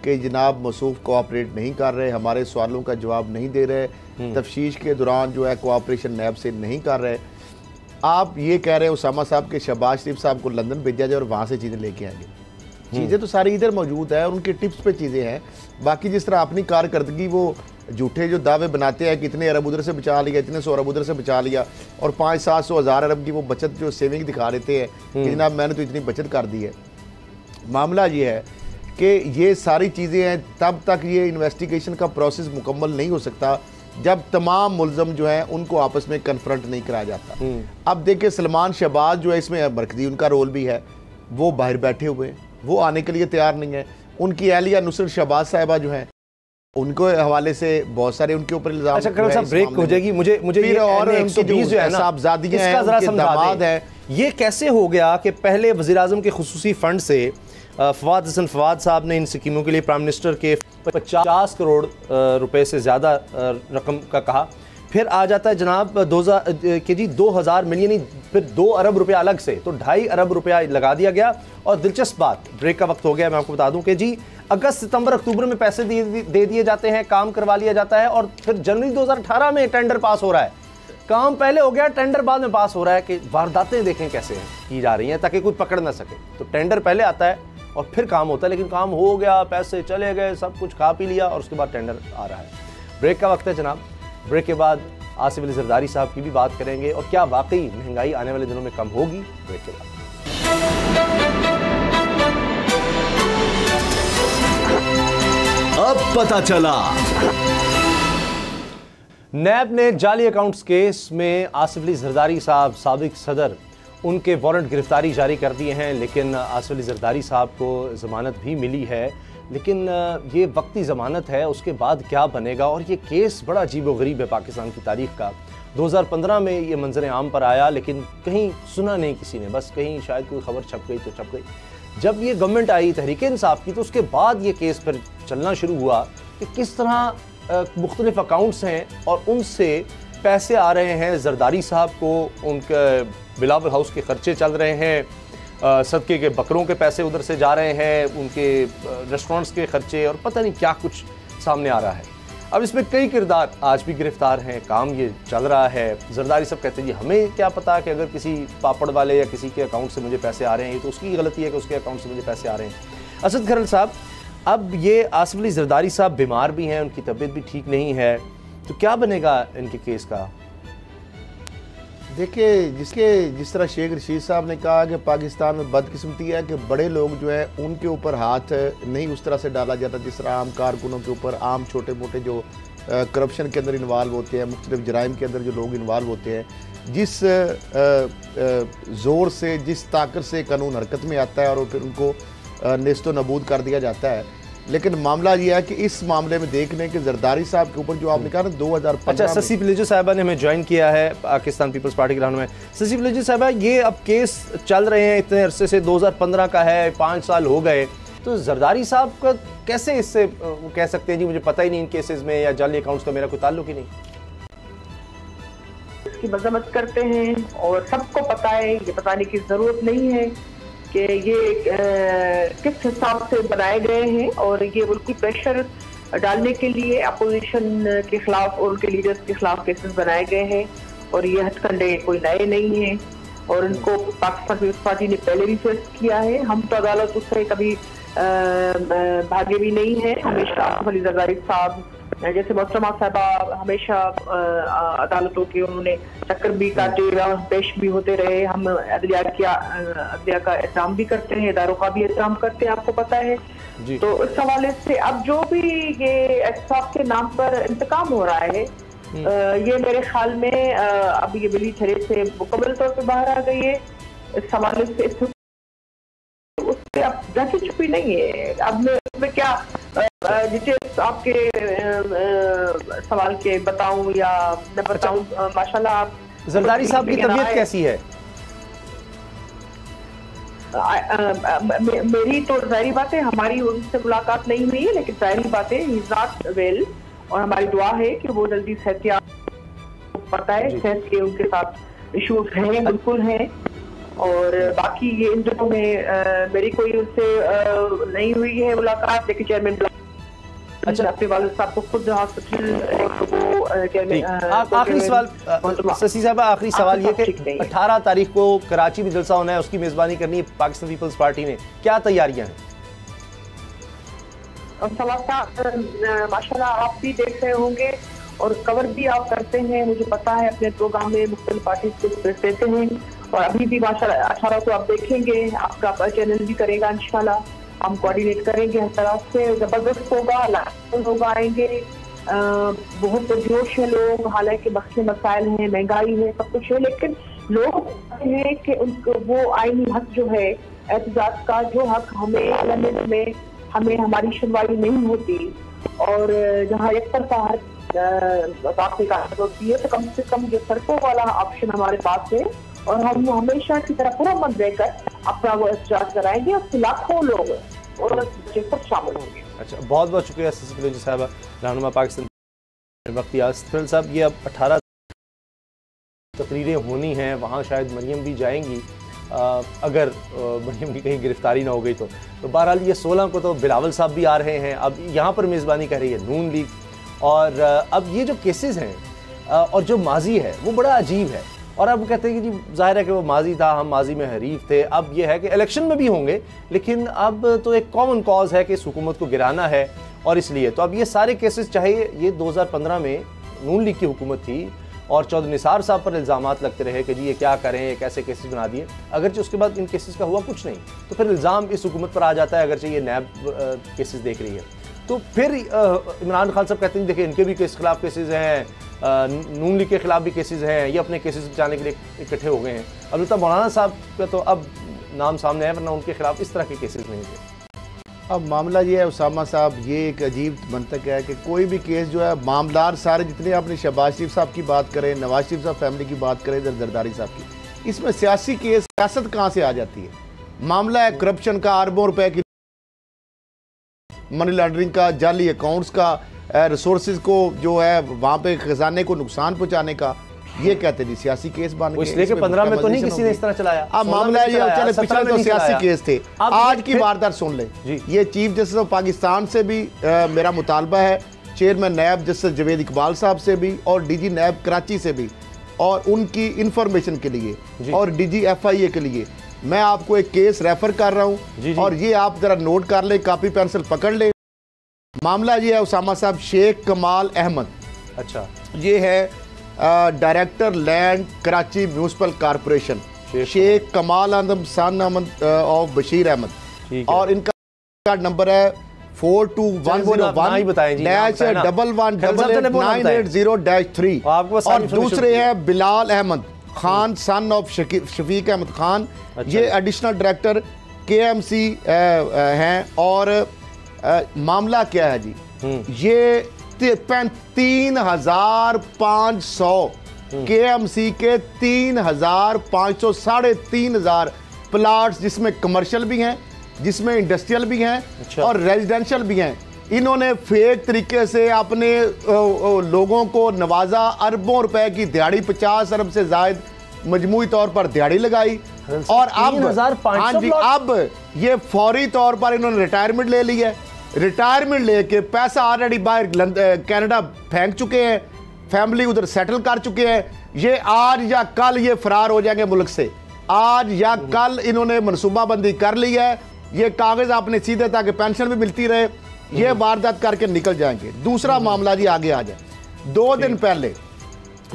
कि जनाब मसूफ कोऑपरेट नहीं कर रहे, हमारे सवालों का जवाब नहीं दे रहे, तफ्तीश के दौरान जो है कोऑपरेशन नैब से नहीं कर रहे। आप ये कह रहे हैं उसामा साहब के शहबाज शरीफ साहब को लंदन भेजा जाए और वहाँ से चीज़ें लेके आएंगे। चीज़ें तो सारी इधर मौजूद है और उनके टिप्स पे चीज़ें हैं। बाकी जिस तरह अपनी कारकर्दगी वो झूठे जो दावे बनाते हैं कि इतने अरब उधर से बचा लिया, इतने 100 अरब उधर से बचा लिया और 500-700 हज़ार अरब की वो बचत जो सेविंग दिखा देते हैं कि जनाब मैंने तो इतनी बचत कर दी है। मामला ये है कि ये सारी चीज़ें हैं, तब तक ये इन्वेस्टिगेशन का प्रोसेस मुकम्मल नहीं हो सकता जब तमाम मुलजम जो हैं उनको आपस में कन्फ्रंट नहीं कराया जाता। अब देखिए सलमान शहबाज जो है इसमें मरकजी उनका रोल भी है, वो बाहर बैठे हुए हैं, वो आने के लिए तैयार नहीं है। उनकी अहलिया नुसरत शहबाज साहिबा जो है उनको हवाले से बहुत सारे उनके ऊपर इल्जाम। अच्छा करल साहब ब्रेक हो जाएगी, मुझे ये और उनकी जो है साहबजादियां हैं, उनके दामाद है, ये कैसे हो गया कि पहले वज़ीर आज़म के खुसूसी फंड से फवाद हसन फवाद साहब ने इन स्कीमों के लिए प्राइम मिनिस्टर के 50 करोड़ रुपए से ज़्यादा रकम का कहा, फिर आ जाता है जनाब 2000 मिलियन, फिर 2 अरब रुपया अलग से, तो 2.5 अरब रुपया लगा दिया गया। और दिलचस्प बात, ब्रेक का वक्त हो गया, मैं आपको बता दूं कि जी अगस्त सितंबर अक्टूबर में पैसे दे दिए जाते हैं, काम करवा लिया जाता है और फिर जनवरी 2018 में टेंडर पास हो रहा है। काम पहले हो गया, टेंडर बाद में पास हो रहा है कि वारदातें देखें कैसे की जा रही हैं ताकि कोई पकड़ ना सके। तो टेंडर पहले आता है और फिर काम होता है, लेकिन काम हो गया, पैसे चले गए, सब कुछ खा पी लिया और उसके बाद टेंडर आ रहा है। ब्रेक का वक्त है जनाब, ब्रेक के बाद आसिफ अली जरदारी साहब की भी बात करेंगे और क्या वाकई महंगाई आने वाले दिनों में कम होगी। ब्रेक के बाद अब पता चला। नैब ने जाली अकाउंट्स केस में आसिफ अली जरदारी साहब साबिक सदर उनके वारंट गिरफ्तारी जारी कर दिए हैं, लेकिन आसिफ अली जरदारी साहब को ज़मानत भी मिली है, लेकिन ये वक्ती ज़मानत है, उसके बाद क्या बनेगा। और ये केस बड़ा अजीब-ओ-गरीब है पाकिस्तान की तारीख़ का। 2015 में ये मंजर आम पर आया, लेकिन कहीं सुना नहीं किसी ने, बस कहीं शायद कोई खबर छप गई तो छप गई। जब ये गवर्नमेंट आई तहरीक इंसाफ की तो उसके बाद ये केस फिर चलना शुरू हुआ कि किस तरह मुख्तलिफ अकाउंट्स हैं और उनसे पैसे आ रहे हैं जरदारी साहब को, उनके बिलावल हाउस के खर्चे चल रहे हैं, सदके के बकरों के पैसे उधर से जा रहे हैं, उनके रेस्टोरेंट्स के खर्चे और पता नहीं क्या कुछ सामने आ रहा है। अब इसमें कई किरदार आज भी गिरफ्तार हैं, काम ये चल रहा है। जरदारी साहब कहते हैं जी हमें क्या पता कि अगर किसी पापड़ वाले या किसी के अकाउंट से मुझे पैसे आ रहे हैं तो उसकी गलती है कि उसके अकाउंट से मुझे पैसे आ रहे हैं। असद करल साहब, अब ये आसिफ अली जरदारी साहब बीमार भी हैं, उनकी तबीयत भी ठीक नहीं है, तो क्या बनेगा इनके केस का? देखिए जिस तरह शेख रशीद साहब ने कहा कि पाकिस्तान में बदकिस्मती है कि बड़े लोग जो है उनके ऊपर हाथ नहीं उस तरह से डाला जाता जिस तरह आम कारकुनों के ऊपर, आम छोटे मोटे जो करप्शन के अंदर इन्वॉल्व होते हैं, मुख्तलिफ जराइम के अंदर जो लोग इन्वॉल्व होते हैं, जिस ज़ोर से जिस ताकत से कानून हरकत में आता है और फिर उनको नेस्तो नबूद कर दिया जाता है। लेकिन मामला ये है कि इस मामले में देख लें कि जरदारी साहब के ऊपर जो आपने कहा ना 2015 अच्छा, शशि पिल्लू साहिबा ने हमें ज्वाइन किया है पाकिस्तान पीपल्स पार्टी के रहनुमा। शशि पिल्लू साहिबा, ये अब केस चल रहे हैं इतने अरसे से, 2015 का है, 5 साल हो गए, तो जरदारी साहब का कैसे इससे कह सकते हैं जी मुझे पता ही नहीं इन केसेस में या जाली अकाउंट्स का मेरा कोई ताल्लुक ही नहीं? इसकी मजम्मत करते हैं और सबको पता है, ये बताने की जरूरत नहीं है कि ये किस हिसाब से बनाए गए हैं और ये बिल्कुल प्रेशर डालने के लिए अपोजिशन के खिलाफ और उनके लीडर्स के खिलाफ केसेस बनाए गए हैं और ये हथकंडे कोई नए नहीं हैं और इनको पाकिस्तान पीपल्स पार्टी ने पहले भी फेस किया है। हम तो अदालत से कभी भागे भी नहीं है। हमेशा आसिफ अली जरदारी साहब जैसे मोहतरमा साहबा हमेशा अदालतों के उन्होंने चक्कर भी काटे, पेश भी होते रहे। हम अदलिया का एहतराम भी करते हैं, इदारों का भी एहतराम करते हैं, आपको पता है जी। तो इस हवाले से अब जो भी ये एहसाब के नाम पर इंतकाम हो रहा है, ये मेरे ख्याल में अब ये बिली छरे से मुकम्मल तौर पर बाहर आ गई है। इस हवाले से उससे अब जैसे छुपी नहीं है। अब मैं उसमें क्या डिटेल्स आपके सवाल के बताऊं या न बताऊं? माशाल्लाह आप जरदारी साहब की तबीयत कैसी है? मेरी तो जाहिर बात है हमारी उनसे मुलाकात नहीं हुई है, लेकिन जाहिर बात है ही इज नॉट वेल और हमारी दुआ है कि वो जल्दी सेहतियाब, पता है सेहत के उनके साथ इश्यूज हैं, बिल्कुल हैं। और बाकी ये इन दिनों में मेरी कोई उनसे नहीं हुई है मुलाकात, लेकिन चेयरमैन अच्छा अपने वालिद साहब को खुद हॉस्पिटल आखिरी सवाल शशि साहब, आखिरी सवाल ये कि 18 तारीख को कराची में जलसा होना है, उसकी मेजबानी करनी है पाकिस्तान पीपल्स पार्टी ने, क्या तैयारियां हैं? माशाल्लाह आप भी देख रहे होंगे और कवर भी आप करते हैं, मुझे पता है अपने प्रोग्राम में मुख्तलिफ पार्टी को देते हैं और अभी भी माशाल्लाह 18 को आप देखेंगे, आपका चैनल भी करेगा इंशाल्लाह, हम कोऑर्डिनेट करेंगे हर तरह से, जबरदस्त होगा, लोग आएंगे, बहुत पुरजोश है लोग, हालांकि मसले मसाइल हैं, महंगाई है, सब कुछ है, लेकिन लोग हैं कि उनको वो आईनी हक जो है एहतजाज का, जो हक हमें में हमें हमारी सुनवाई नहीं होती और जहाँ एक तरफा बाकी का होती है, तो कम से कम जो सड़कों वाला ऑप्शन हमारे पास है और हम हमेशा की तरह पूरा मन देकर अपना वो एहतजाज कराएंगे और लाखों लोग और बच्चे सब शामिल होंगे। अच्छा, बहुत बहुत शुक्रिया शशि पिल्लू साहब, रहनुमा पाकिस्तान वक्ती आसिफ साहब। ये अब 18 तकरीरें होनी हैं, वहाँ शायद मरियम भी जाएंगी अगर मरियम की कहीं गिरफ्तारी ना हो गई तो बहरहाल ये 16 को तो बिलावल साहब भी आ रहे हैं, अब यहाँ पर मेज़बानी कर रही है नून लीग। और अब ये जो केसेस हैं और जो माजी है वो बड़ा अजीब है और अब कहते हैं कि जी जाहिर है कि वो माजी था, हम माजी में हरीफ थे, अब ये है कि इलेक्शन में भी होंगे, लेकिन अब तो एक कॉमन कॉज है कि इस हुकूमत को गिराना है और इसलिए तो अब ये सारे केसेस, चाहे ये 2015 में नून लीग की हुकूमत थी और चौधरी निसार साहब पर इल्ज़ामात लगते रहे कि जी ये क्या करें, ये कैसे केसेस बना दिए, अगरचे उसके बाद इन केसेस का हुआ कुछ नहीं, तो फिर इल्ज़ाम इस हुकूमत पर आ जाता है, अगरचे ये नैब केसेस देख रही है। तो फिर इमरान खान साहब कहते हैं देखिए इनके भी खिलाफ केसेस हैं, नून लीग के खिलाफ भी केसेस हैं, ये अपने केसेस बचाने के लिए इकट्ठे हो गए हैं। अलबत्ता मौलाना साहब का तो अब नाम सामने है, वरना उनके खिलाफ इस तरह के केसेस नहीं थे। अब मामला ये है उसामा साहब, ये एक अजीब मंतक है कि कोई भी केस जो है, मामलार सारे जितने आपने शहबाज शरीफ साहब की बात करें, नवाज शरीफ साहब फैमिली की बात करें, जरदारी साहब की, इसमें सियासी केस, सियासत कहाँ से आ जाती है? मामला है करप्शन का, अरबों रुपए की मनी लॉन्ड्रिंग का, जाली अकाउंट्स का, रिसोर्सेज को जो है वहाँ पे खजाने को नुकसान पहुँचाने का, ये कहते नहीं सियासी केस बन गए। इसलिए कि 15 में तो नहीं किसी ने इस तरह चलाया। अब मामला ये चले पिछले तो सियासी केस थे, आज की वारदात सुन ले। ये चीफ जस्टिस ऑफ पाकिस्तान से भी मेरा मुतालबा है, chairman NAB justice Javed Iqbal sahab से भी और डीजी नैब कराची से भी, और उनकी इंफॉर्मेशन के लिए और डीजी FIA के लिए मैं आपको एक केस रेफर कर रहा हूँ और ये आप जरा नोट कर ले, कॉपी पेंसिल पकड़ ले। मामला ये है उसामा साहब, शेख कमाल अहमद, अच्छा ये है director land Karachi municipal corporation, Sheikh Kamal Ahmed son Ahmed of Bashir Ahmed, और इनका नंबर है 4211-11-11800-3 और दूसरे हैं बिलाल अहमद खान सन ऑफ शफीक अहमद खान, ये एडिशनल डायरेक्टर KMC हैं। और मामला क्या है जी, ये 3,500 KMC के 3,500 3,500 प्लाट्स, जिसमें कमर्शियल भी हैं, जिसमें इंडस्ट्रियल भी हैं और रेजिडेंशियल भी हैं, इन्होंने फेक तरीके से अपने लोगों को नवाजा। अरबों रुपए की दिहाड़ी, 50 अरब से जायद मजमूई तौर पर दिहाड़ी लगाई। और अब हाँ जी, अब ये फौरी तौर पर इन्होंने रिटायरमेंट ले ली है। रिटायरमेंट लेके पैसा ऑलरेडी बाहर कनाडा फेंक चुके हैं, फैमिली उधर सेटल कर चुके हैं। ये आज या कल ये फरार हो जाएंगे मुल्क से, आज या कल इन्होंने मनसूबाबंदी कर ली है। ये कागज आपने सीधे ताकि पेंशन भी मिलती रहे, ये वारदात करके निकल जाएंगे। दूसरा मामला जी आगे आ जाए, 2 दिन पहले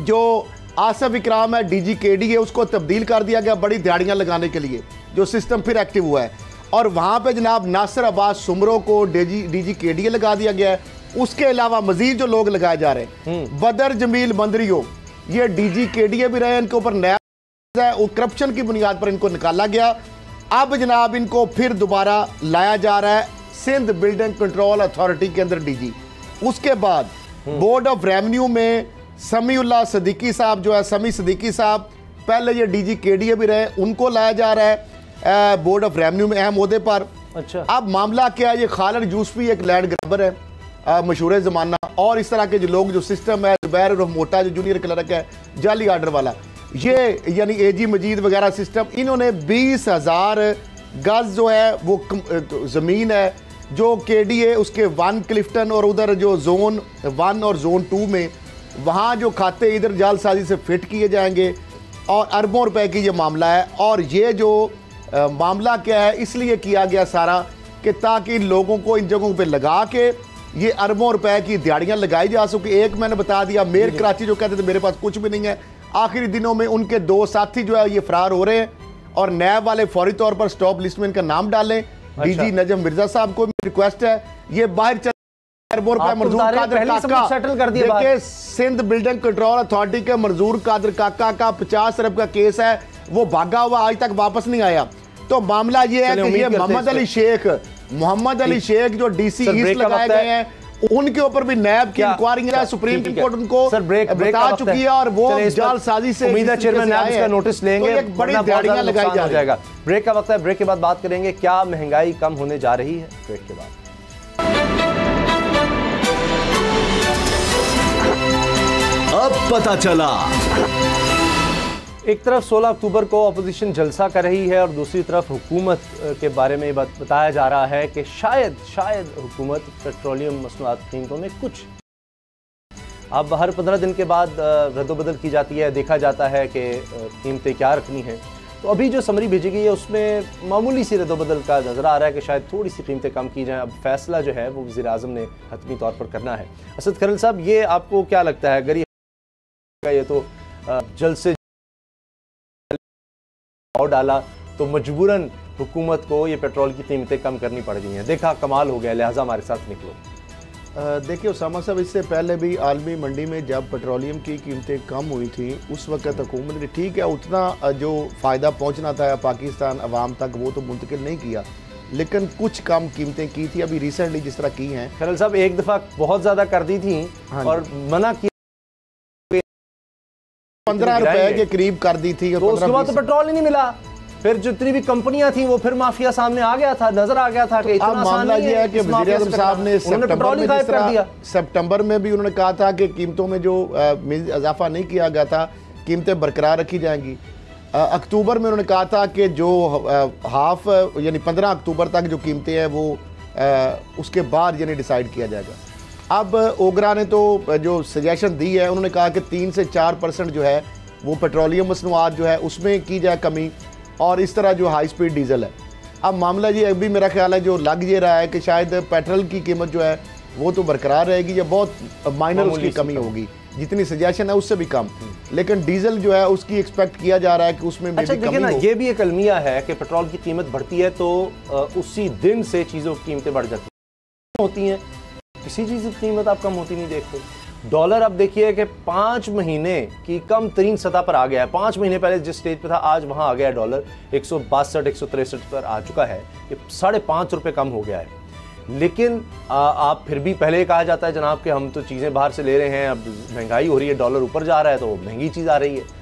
जो आसिफ इकराम है, DGKD है, उसको तब्दील कर दिया गया बड़ी दिहाड़ियां लगाने के लिए, जो सिस्टम फिर एक्टिव हुआ है। और वहां पे जनाब नासिर अब्बास सुमरो को DGKD लगा दिया गया है। उसके अलावा मजीद जो लोग लगाए जा रहे हैं, बदर जमील मंदरियो, ये DGKD भी रहे, इनके ऊपर नया है, करप्शन की बुनियाद पर इनको निकाला गया। अब जनाब इनको फिर दोबारा लाया जा रहा है सिंध बिल्डिंग कंट्रोल अथॉरिटी के अंदर DG। उसके बाद बोर्ड ऑफ रेवेन्यू में समीउल्लाह सदीकी साहब जो है, समी सदीकी साहब, पहले ये DGKD भी रहे, उनको लाया जा रहा है बोर्ड ऑफ रेवेन्यू में अहम ओहदे पर। अच्छा, अब मामला क्या है, ये खालिद यूसुफी एक लैंड ग्रैबर है, मशहूर ज़माना, और इस तरह के जो लोग, जो सिस्टम है, जुबैर मोटा जो जूनियर क्लर्क है, जाली आर्डर वाला, ये यानी AG मजीद वगैरह सिस्टम, इन्होंने 20,000 गज जो है वो ज़मीन है जो KD है उसके 1 क्लिफ्टन और उधर जो जोन 1 और जोन 2 में, वहाँ जो खाते इधर जालसाजी से फिट किए जाएंगे और अरबों रुपए की ये मामला है। और ये जो मामला क्या है, इसलिए किया गया सारा कि ताकि इन लोगों को इन जगहों पे लगा के ये अरबों रुपए की दिहाड़ियाँ लगाई जा सके। एक मैंने बता दिया, मेयर कराची जो कहते थे मेरे पास कुछ भी नहीं है, आखिरी दिनों में उनके 2 साथी जो है ये फरार हो रहे हैं और नैब वाले फौरी तौर पर स्टॉप लिस्ट में इनका नाम डालें। DG नजम मिर्जा साहब को रिक्वेस्ट है, ये बाहर चल देखिए, सिंध बिल्डिंग कंट्रोल अथॉरिटी के मंजूर कादर काका का 50 अरब का केस है, वो भागा हुआ आज तक वापस नहीं आया। तो मामला ये है कि ये मोहम्मद अली शेख जो DC ईस्ट लगाए गए हैं, उनके ऊपर भी नैब की इंक्वायरी है, सुप्रीम कोर्ट उनको बता चुकी है और वो जालसाजी से उम्मीद है चेयरमैन नैब इसका नोटिस लेंगे, तो एक बड़ी दिहाड़ियां लगाई जा जाएगा। ब्रेक का वक्त है, ब्रेक के बाद बात करेंगे क्या महंगाई कम होने जा रही है। ब्रेक के बाद अब पता चला। एक तरफ 16 अक्टूबर को अपोजिशन जलसा कर रही है और दूसरी तरफ हुकूमत के बारे में बताया जा रहा है कि शायद हुकूमत पेट्रोलियम मसनूआत कीमतों में कुछ, अब हर 15 दिन के बाद रद्दोबदल की जाती है, देखा जाता है कि कीमतें क्या रखनी हैं। तो अभी जो समरी भेजी गई है उसमें मामूली सी रद्दोबदल का नज़र आ रहा है कि शायद थोड़ी सी कीमतें कम की जाएं। अब फैसला जो है वो वज़ीर आज़म ने हतमी तौर पर करना है। असद खरल साहब, ये आपको क्या लगता है, अगर ये तो जल्द से डाला तो मजबूरन हुकूमत को ये पेट्रोल की कीमतें कम करनी पड़ गई हैं, देखा कमाल हो गया, लिहाजा हमारे साथ निकलो। देखिए उसामा साहब, इससे पहले भी आलमी मंडी में जब पेट्रोलियम की कीमतें कम हुई थी उस वक्त हुकूमत ने, ठीक है, उतना जो फ़ायदा पहुंचना था पाकिस्तान अवाम तक वो तो मुंतकिल नहीं किया, लेकिन कुछ कम कीमतें की थी। अभी रिसेंटली जिस तरह की हैं, खरल साहब एक दफ़ा बहुत ज़्यादा कर दी थी और मना किया, 15 रुपए के करीब कर दी थी, तो उसके बाद तो पेट्रोल ही नहीं मिला। फिर जितनी भी कंपनियां थी वो फिर माफिया सामने आ गया था, नजर आ गया था कि इतना आसान नहीं है कि वज़ीर आज़म साहब ने सितंबर में भी उन्होंने कहा था कि कीमतों में जो इजाफा नहीं किया गया था, कीमतें बरकरार रखी जाएंगी। अक्टूबर में उन्होंने कहा था कि जो हाफ यानी 15 अक्टूबर तक जो कीमतें हैं वो उसके बाद यानी डिसाइड किया जाएगा। अब ओगरा ने तो जो सजेशन दी है, उन्होंने कहा कि 3 से 4% जो है वो पेट्रोलियम मसनूआत जो है उसमें की जाए कमी, और इस तरह जो हाई स्पीड डीजल है। अब मामला ये अभी मेरा ख्याल है जो लग ये रहा है कि शायद पेट्रोल की कीमत जो है वो तो बरकरार रहेगी या बहुत माइनर उसकी कमी होगी, जितनी सजेशन है उससे भी कम, लेकिन डीजल जो है उसकी एक्सपेक्ट किया जा रहा है कि उसमें अच्छा देखिए ना, ये भी एक अलमिया है कि पेट्रोल की कीमत बढ़ती है तो उसी दिन से चीज़ों की कीमतें बढ़ जाती होती हैं, किसी चीज़ की कीमत आप कम होती नहीं देखते। डॉलर अब देखिए कि 5 महीने की कम तरीन सतह पर आ गया है। 5 महीने पहले जिस स्टेज पे था आज वहां आ गया है डॉलर 162-163 पर आ चुका है। ये 5.5 रुपये कम हो गया है। लेकिन आप फिर भी पहले कहा जाता है जनाब कि हम तो चीज़ें बाहर से ले रहे हैं, अब महंगाई हो रही है, डॉलर ऊपर जा रहा है तो महंगी चीज़ आ रही है।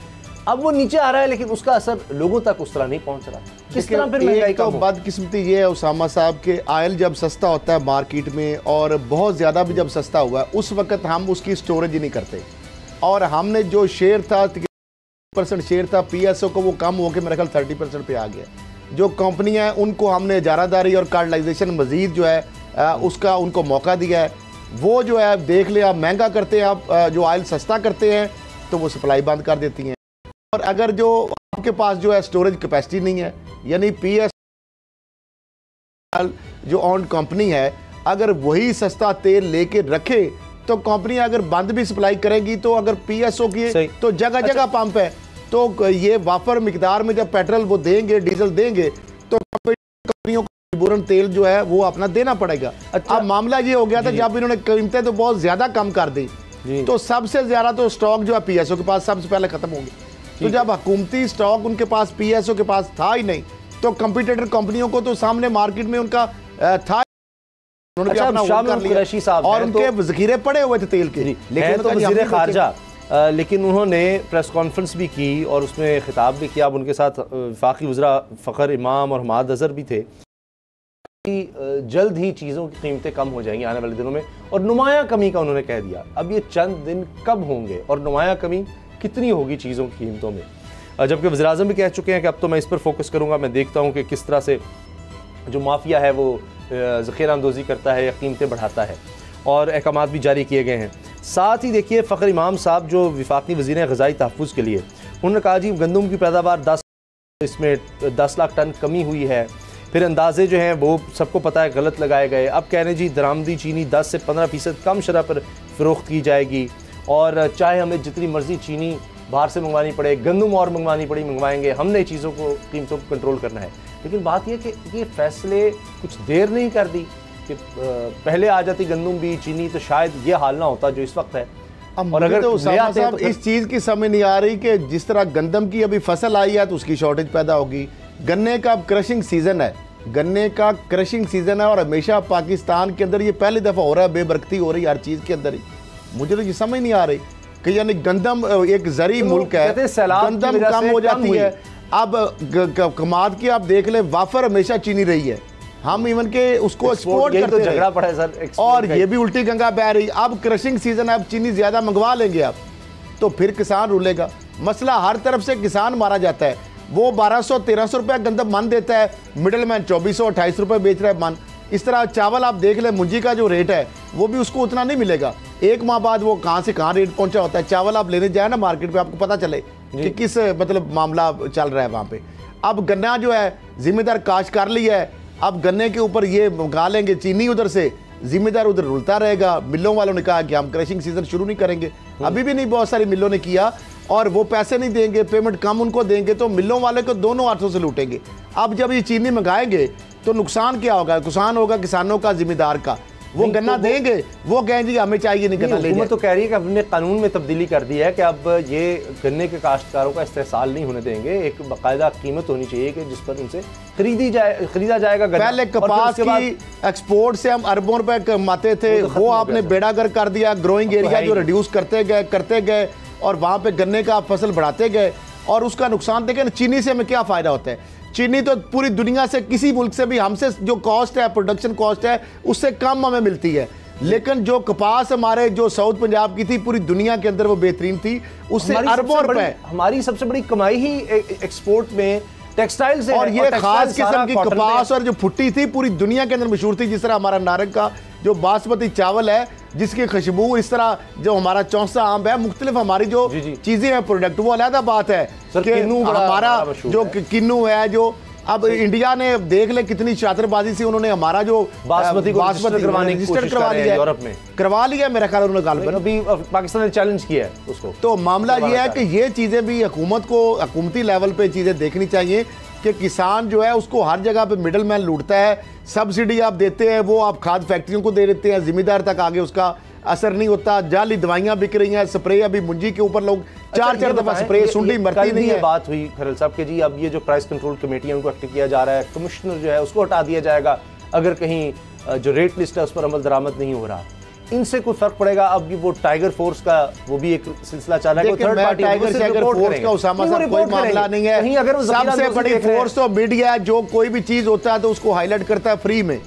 अब वो नीचे आ रहा है लेकिन उसका असर लोगों तक उस तरह नहीं पहुंच रहा। किस तरह फिर महंगाई तो बदकिस्मती ये है उसामा साहब के ऑयल जब सस्ता होता है मार्केट में और बहुत ज़्यादा भी जब सस्ता हुआ है उस वक्त हम उसकी स्टोरेज ही नहीं करते। और हमने जो शेयर था 30% शेयर था PSO को, वो कम होकर मेरे ख्याल 30% पे आ गया। जो कंपनियां हैं उनको हमने इजारादारी और कार्डलाइजेशन मजीद जो है उसका उनको मौका दिया है। वो जो है देख ले आप महंगा करते हैं, आप जो ऑयल सस्ता करते हैं तो वो सप्लाई बंद कर देती हैं। और अगर जो आपके पास जो है स्टोरेज कैपेसिटी नहीं है, यानी PS जो ऑन कंपनी है अगर वही सस्ता तेल लेके रखे तो कंपनी अगर बंद भी सप्लाई करेगी तो अगर PSO की तो जगह जगह पंप है तो ये वाफर मिकदार में जब पेट्रोल वो देंगे, डीजल देंगे तो कंपनियों को मजबूरन तेल जो है वो अपना देना पड़ेगा। अब मामला ये हो गया था जब इन्होंने कीमतें तो बहुत ज्यादा कम कर दी तो सबसे ज्यादा तो स्टॉक जो है PSO के पास सबसे पहले खत्म होंगे। तो जब हुकूमती स्टॉक उनके पास PSO के पास था ही नहीं तो कंपटीटर कंपनियों को तो सामने मार्केट में उनका था। कुरैशी साहब और उनके जखीरे पड़े हुए थे तेल के, लेकिन तो वज़ीर ख़ारजा लेकिन उन्होंने प्रेस कॉन्फ्रेंस भी की और उसमें खिताब भी किया। अब उनके साथ वफाकी वज़रा फ़खर इमाम और हमाद अज़हर भी थे कि जल्द ही चीज़ों की कीमतें कम हो जाएंगी आने वाले दिनों में और नुमायाँ कमी का उन्होंने कह दिया। अब ये चंद दिन कब होंगे और नुमायाँ कमी कितनी होगी चीज़ों की कीमतों में, जबकि वज़ीर आज़म भी कह चुके हैं कि अब तो मैं इस पर फोकस करूँगा। मैं देखता हूँ कि किस तरह से जो माफिया है वो ज़ख़ीरा अंदोज़ी करता है या कीमतें बढ़ाता है और अहकामात भी जारी किए गए हैं। साथ ही देखिए फ़खर इमाम साहब जो वफाकी वज़ीर ग़ज़ाई तहफ़्फ़ुज़ के लिए, उन्होंने कहा जी गंदम की पैदावार 10 लाख टन कमी हुई है। फिर अंदाजे जो हैं वो सबको पता है गलत लगाए गए। अब कह रहे हैं जी दरामदी चीनी 10 से 15% कम शरह पर फ़रोख्त की जाएगी और चाहे हमें जितनी मर्ज़ी चीनी बाहर से मंगवानी पड़े, गंदम और मंगवानी पड़ी मंगवाएंगे, हमने चीज़ों को कीमतों को कंट्रोल करना है। लेकिन बात यह कि ये फैसले कुछ देर नहीं कर दी कि पहले आ जाती गंदम भी चीनी तो शायद ये हाल ना होता जो इस वक्त है। और अगर तो साहब इस चीज़ की समझ नहीं आ रही कि जिस तरह गंदम की अभी फसल आई है तो उसकी शॉर्टेज पैदा होगी। गन्ने का अब क्रशिंग सीज़न है, गन्ने का क्रशिंग सीज़न है और हमेशा पाकिस्तान के अंदर ये पहली दफ़ा हो रहा है, बेबरकती हो रही है हर चीज़ के अंदर ही। मुझे तो ये समझ नहीं आ रही कि यानी गंदम एक जरी मुल्क है, गंदम कम हो जाती है। अब कमाद की आप देख ले वाफर हमेशा चीनी रही है, हम इवन के उसको एक्सपोर्ट करते तो झगड़ा पड़ा है सर और ये भी उल्टी गंगा बह रही। अब क्रशिंग सीजन है, अब चीनी ज्यादा मंगवा लेंगे आप तो फिर किसान रुलेगा। मसला हर तरफ से किसान मारा जाता है। वो 1200-1300 रुपया गंदम मन देता है, मिडिल मैन 2400-28 रुपये बेच रहा है मन। इस तरह चावल आप देख ले, मुंजी का जो रेट है वो भी उसको उतना नहीं मिलेगा। एक माह बाद वो कहाँ से कहाँ रेट पहुंचा होता है। चावल आप लेने जाए ना मार्केट पे आपको पता चले कि किस मतलब मामला चल रहा है वहाँ पे। अब गन्ना जो है जिम्मेदार काश कर लिया है, अब गन्ने के ऊपर ये मंगा लेंगे चीनी, उधर से जिम्मेदार उधर रुलता रहेगा। मिलों वालों ने कहा कि हम क्रशिंग सीजन शुरू नहीं करेंगे, अभी भी नहीं, बहुत सारी मिलों ने किया और वो पैसे नहीं देंगे, पेमेंट कम उनको देंगे तो मिलों वाले को दोनों हाथों से लूटेंगे। अब जब ये चीनी मंगाएंगे तो नुकसान क्या होगा? नुकसान होगा किसानों का, जिम्मेदार का। वो गन्ना देंगे, वो कहेंगे जी हमें चाहिए नहीं गन्ना ले जाए। तो कह रही है कि हमने कानून में तब्दीली कर दी है कि अब ये गन्ने के काश्तकारों का इस्तेसाल नहीं होने देंगे। एक बाकायदा कीमत होनी चाहिए कि जिस पर उनसे खरीदा जाएगा गन्ना। पहले कपास की एक्सपोर्ट से हम अरबों रुपए कमाते थे, वो आपने बेड़ागर कर दिया। ग्रोइंग एरिया जो रिड्यूस करते गए और वहाँ पे गन्ने का फसल बढ़ाते गए और उसका नुकसान देखें। चीनी से हमें क्या फ़ायदा होता है? चीनी तो पूरी दुनिया से किसी मुल्क से भी हमसे जो कॉस्ट है, प्रोडक्शन कॉस्ट है, उससे कम हमें मिलती है। लेकिन जो कपास हमारे जो साउथ पंजाब की थी पूरी दुनिया के अंदर वो बेहतरीन थी, उससे अरबों रुपए। हमारी सबसे बड़ी कमाई ही एक्सपोर्ट में टेक्सटाइल से और ये खास किस्म की कपास और जो फुट्टी थी पूरी दुनिया के अंदर मशहूर थी। जिस तरह हमारा नारंग का जो बासमती चावल है जिसकी खुशबू, इस तरह जो हमारा चौसा आम है, मुख्तलिफ हमारी जो चीजें हैं प्रोडक्ट, वो अलग बात है कि हमारा जो किन्नू है, जो अब इंडिया ने देख ले कितनी शातिरबाजी से उन्होंने हमारा जो बासमती रजिस्टर करवा लिया यूरोप में, करवा लिया मेरा ख्याल उन्होंने। अभी पाकिस्तान ने चैलेंज किया है उसको। तो मामला ये है कि ये चीजें भी हुकूमत को हुकूमती लेवल पे चीजें देखनी चाहिए कि किसान जो है उसको हर जगह पे मिडल मैन लूटता है। सब्सिडी आप देते हैं, वो आप खाद फैक्ट्रियों को दे देते हैं, जिम्मेदार तक आगे उसका असर नहीं होता, जाली दवाइयां बिक रही हैं, स्प्रे अभी मुंजी के ऊपर लोग चार दफा स्प्रे, सुंडी मरती नहीं है। बात हुई खरल साहब के जी, अब ये जो प्राइस कंट्रोल कमेटी है उनको एक्टिव किया जा रहा है, कमिश्नर जो है उसको हटा दिया जाएगा अगर कहीं जो रेट लिस्ट है उस पर अमल दरामद नहीं हो रहा, इनसे कुछ फर्क पड़ेगा? अब वो टाइगर फोर्स का वो भी एक सिलसिला चल रहा है, थर्ड पार्टी टाइगर फोर्स का उसामा साहब कोई मामला नहीं है। अगर सबसे बड़ी फोर्स तो मीडिया है, जो कोई भी चीज होता है तो उसको हाईलाइट करता है फ्री में,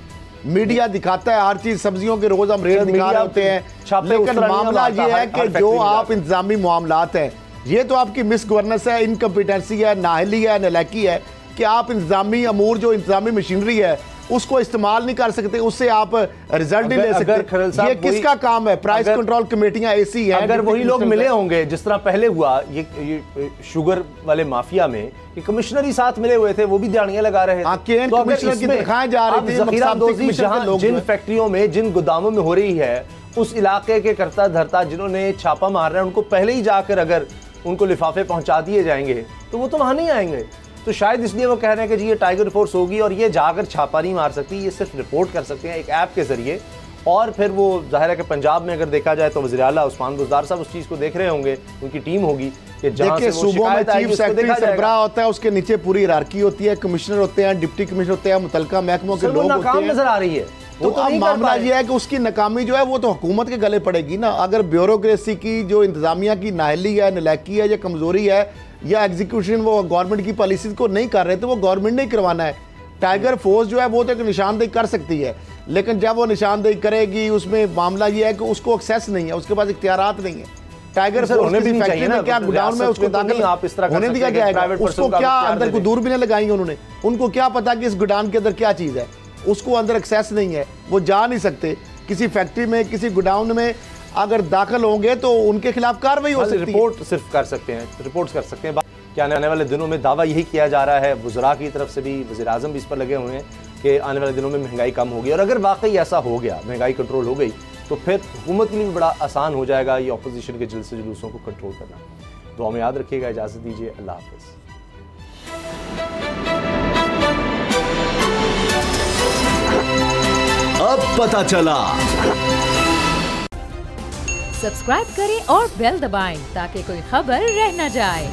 मीडिया दिखाता है हर चीज, सब्जियों के रोज हम रेट दिखा रहे होते हैं, लेकिन मामला ये है कि जो आप इंतजामी मामलात हैं, ये तो आपकी मिस गवर्नेंस है, इनकम्पिटेंसी है, नाहली है, नलायकी है कि आप इंतजामी अमूर जो इंतजामी मशीनरी है उसको इस्तेमाल नहीं कर सकते, उससे आप रिजल्ट नहीं ले सकते। ये किसका काम है? प्राइस कंट्रोल कमेटियां ऐसी हैं। अगर वही लोग मिले होंगे जिस तरह पहले हुआ ये शुगर वाले माफिया में, ये कमिश्नर ही साथ मिले हुए थे, वो भी दिहाड़ियां लगा रहे थे, तो कमिश्नर की दिखाए जा रहे थे। जिन फैक्ट्रियों में, जिन गोदामों में हो रही है, उस इलाके के करता धरता जिन्होंने छापा मार रहे हैं उनको पहले ही जाकर अगर उनको लिफाफे पहुंचा दिए जाएंगे तो वो तो वहां नहीं आएंगे। तो शायद इसलिए वो कह रहे हैं कि जी ये टाइगर फोर्स होगी और ये जाकर छापा नहीं मार सकती, ये सिर्फ रिपोर्ट कर सकते हैं एक ऐप के जरिए। और फिर वो जाहिर है कि पंजाब में अगर देखा जाए तो वज़ीर आला उस्मान बुज़दार साहब उस चीज़ को देख रहे होंगे, उनकी टीम होगी कि जहां से सूबों में चीफ सेक्रेटरी सरबराह होता है, उसके नीचे पूरी हिरार्की होती है, कमिश्नर होते हैं, डिप्टी कमिश्नर होते हैं, मुतलका महकमों के लोग होते हैं। नजर आ रही है तो अब मामला ये है कि उसकी नाकामी जो है वो तो हुकूमत के गले पड़ेगी ना। अगर ब्यूरोक्रेसी की जो इंतजामिया की नाहली है, नलायकी है या कमजोरी है या एग्जीक्यूशन वो गवर्नमेंट की पॉलिसीज को नहीं कर रहे तो वो गवर्नमेंट ने ही करवाना है। टाइगर फोर्स जो है वो तो एक निशानदेही कर सकती है, लेकिन जब वो निशानदेही करेगी उसमें मामला ये है कि उसको एक्सेस नहीं है, उसके पास इख्तियारात नहीं है। टाइगर फोर्स की फैक्ट्री में क्या गोडाउन में उसको दाखिल आप इस तरह होने दिया जाएगा? उसको क्या अंदर को दूरबीनें लगाई उन्होंने? उनको क्या पता कि इस गोडाउन के अंदर क्या चीज है? उसको अंदर एक्सेस नहीं है, वो जा नहीं सकते। किसी फैक्ट्री में, किसी गोडाउन में अगर दाखिल होंगे तो उनके खिलाफ कार्रवाई हो सकती है। रिपोर्ट सिर्फ कर सकते हैं, रिपोर्ट कर सकते हैं। क्या आने वाले दिनों में दावा यही किया जा रहा है, वज़रा की तरफ से भी, वज़ीर आज़म भी इस पर लगे हुए हैं कि आने वाले दिनों में महंगाई कम होगी। और अगर वाकई ऐसा हो गया, महंगाई कंट्रोल हो गई, तो फिर हुकूमत के लिए भी बड़ा आसान हो जाएगा ये अपोजिशन के जलसे जुलूसों को कंट्रोल करना। दुआ में याद रखिएगा, इजाज़त दीजिए, अल्लाह हाफ़िज़। अब पता चला। सब्सक्राइब करें और बेल दबाएं ताकि कोई खबर रह न जाए।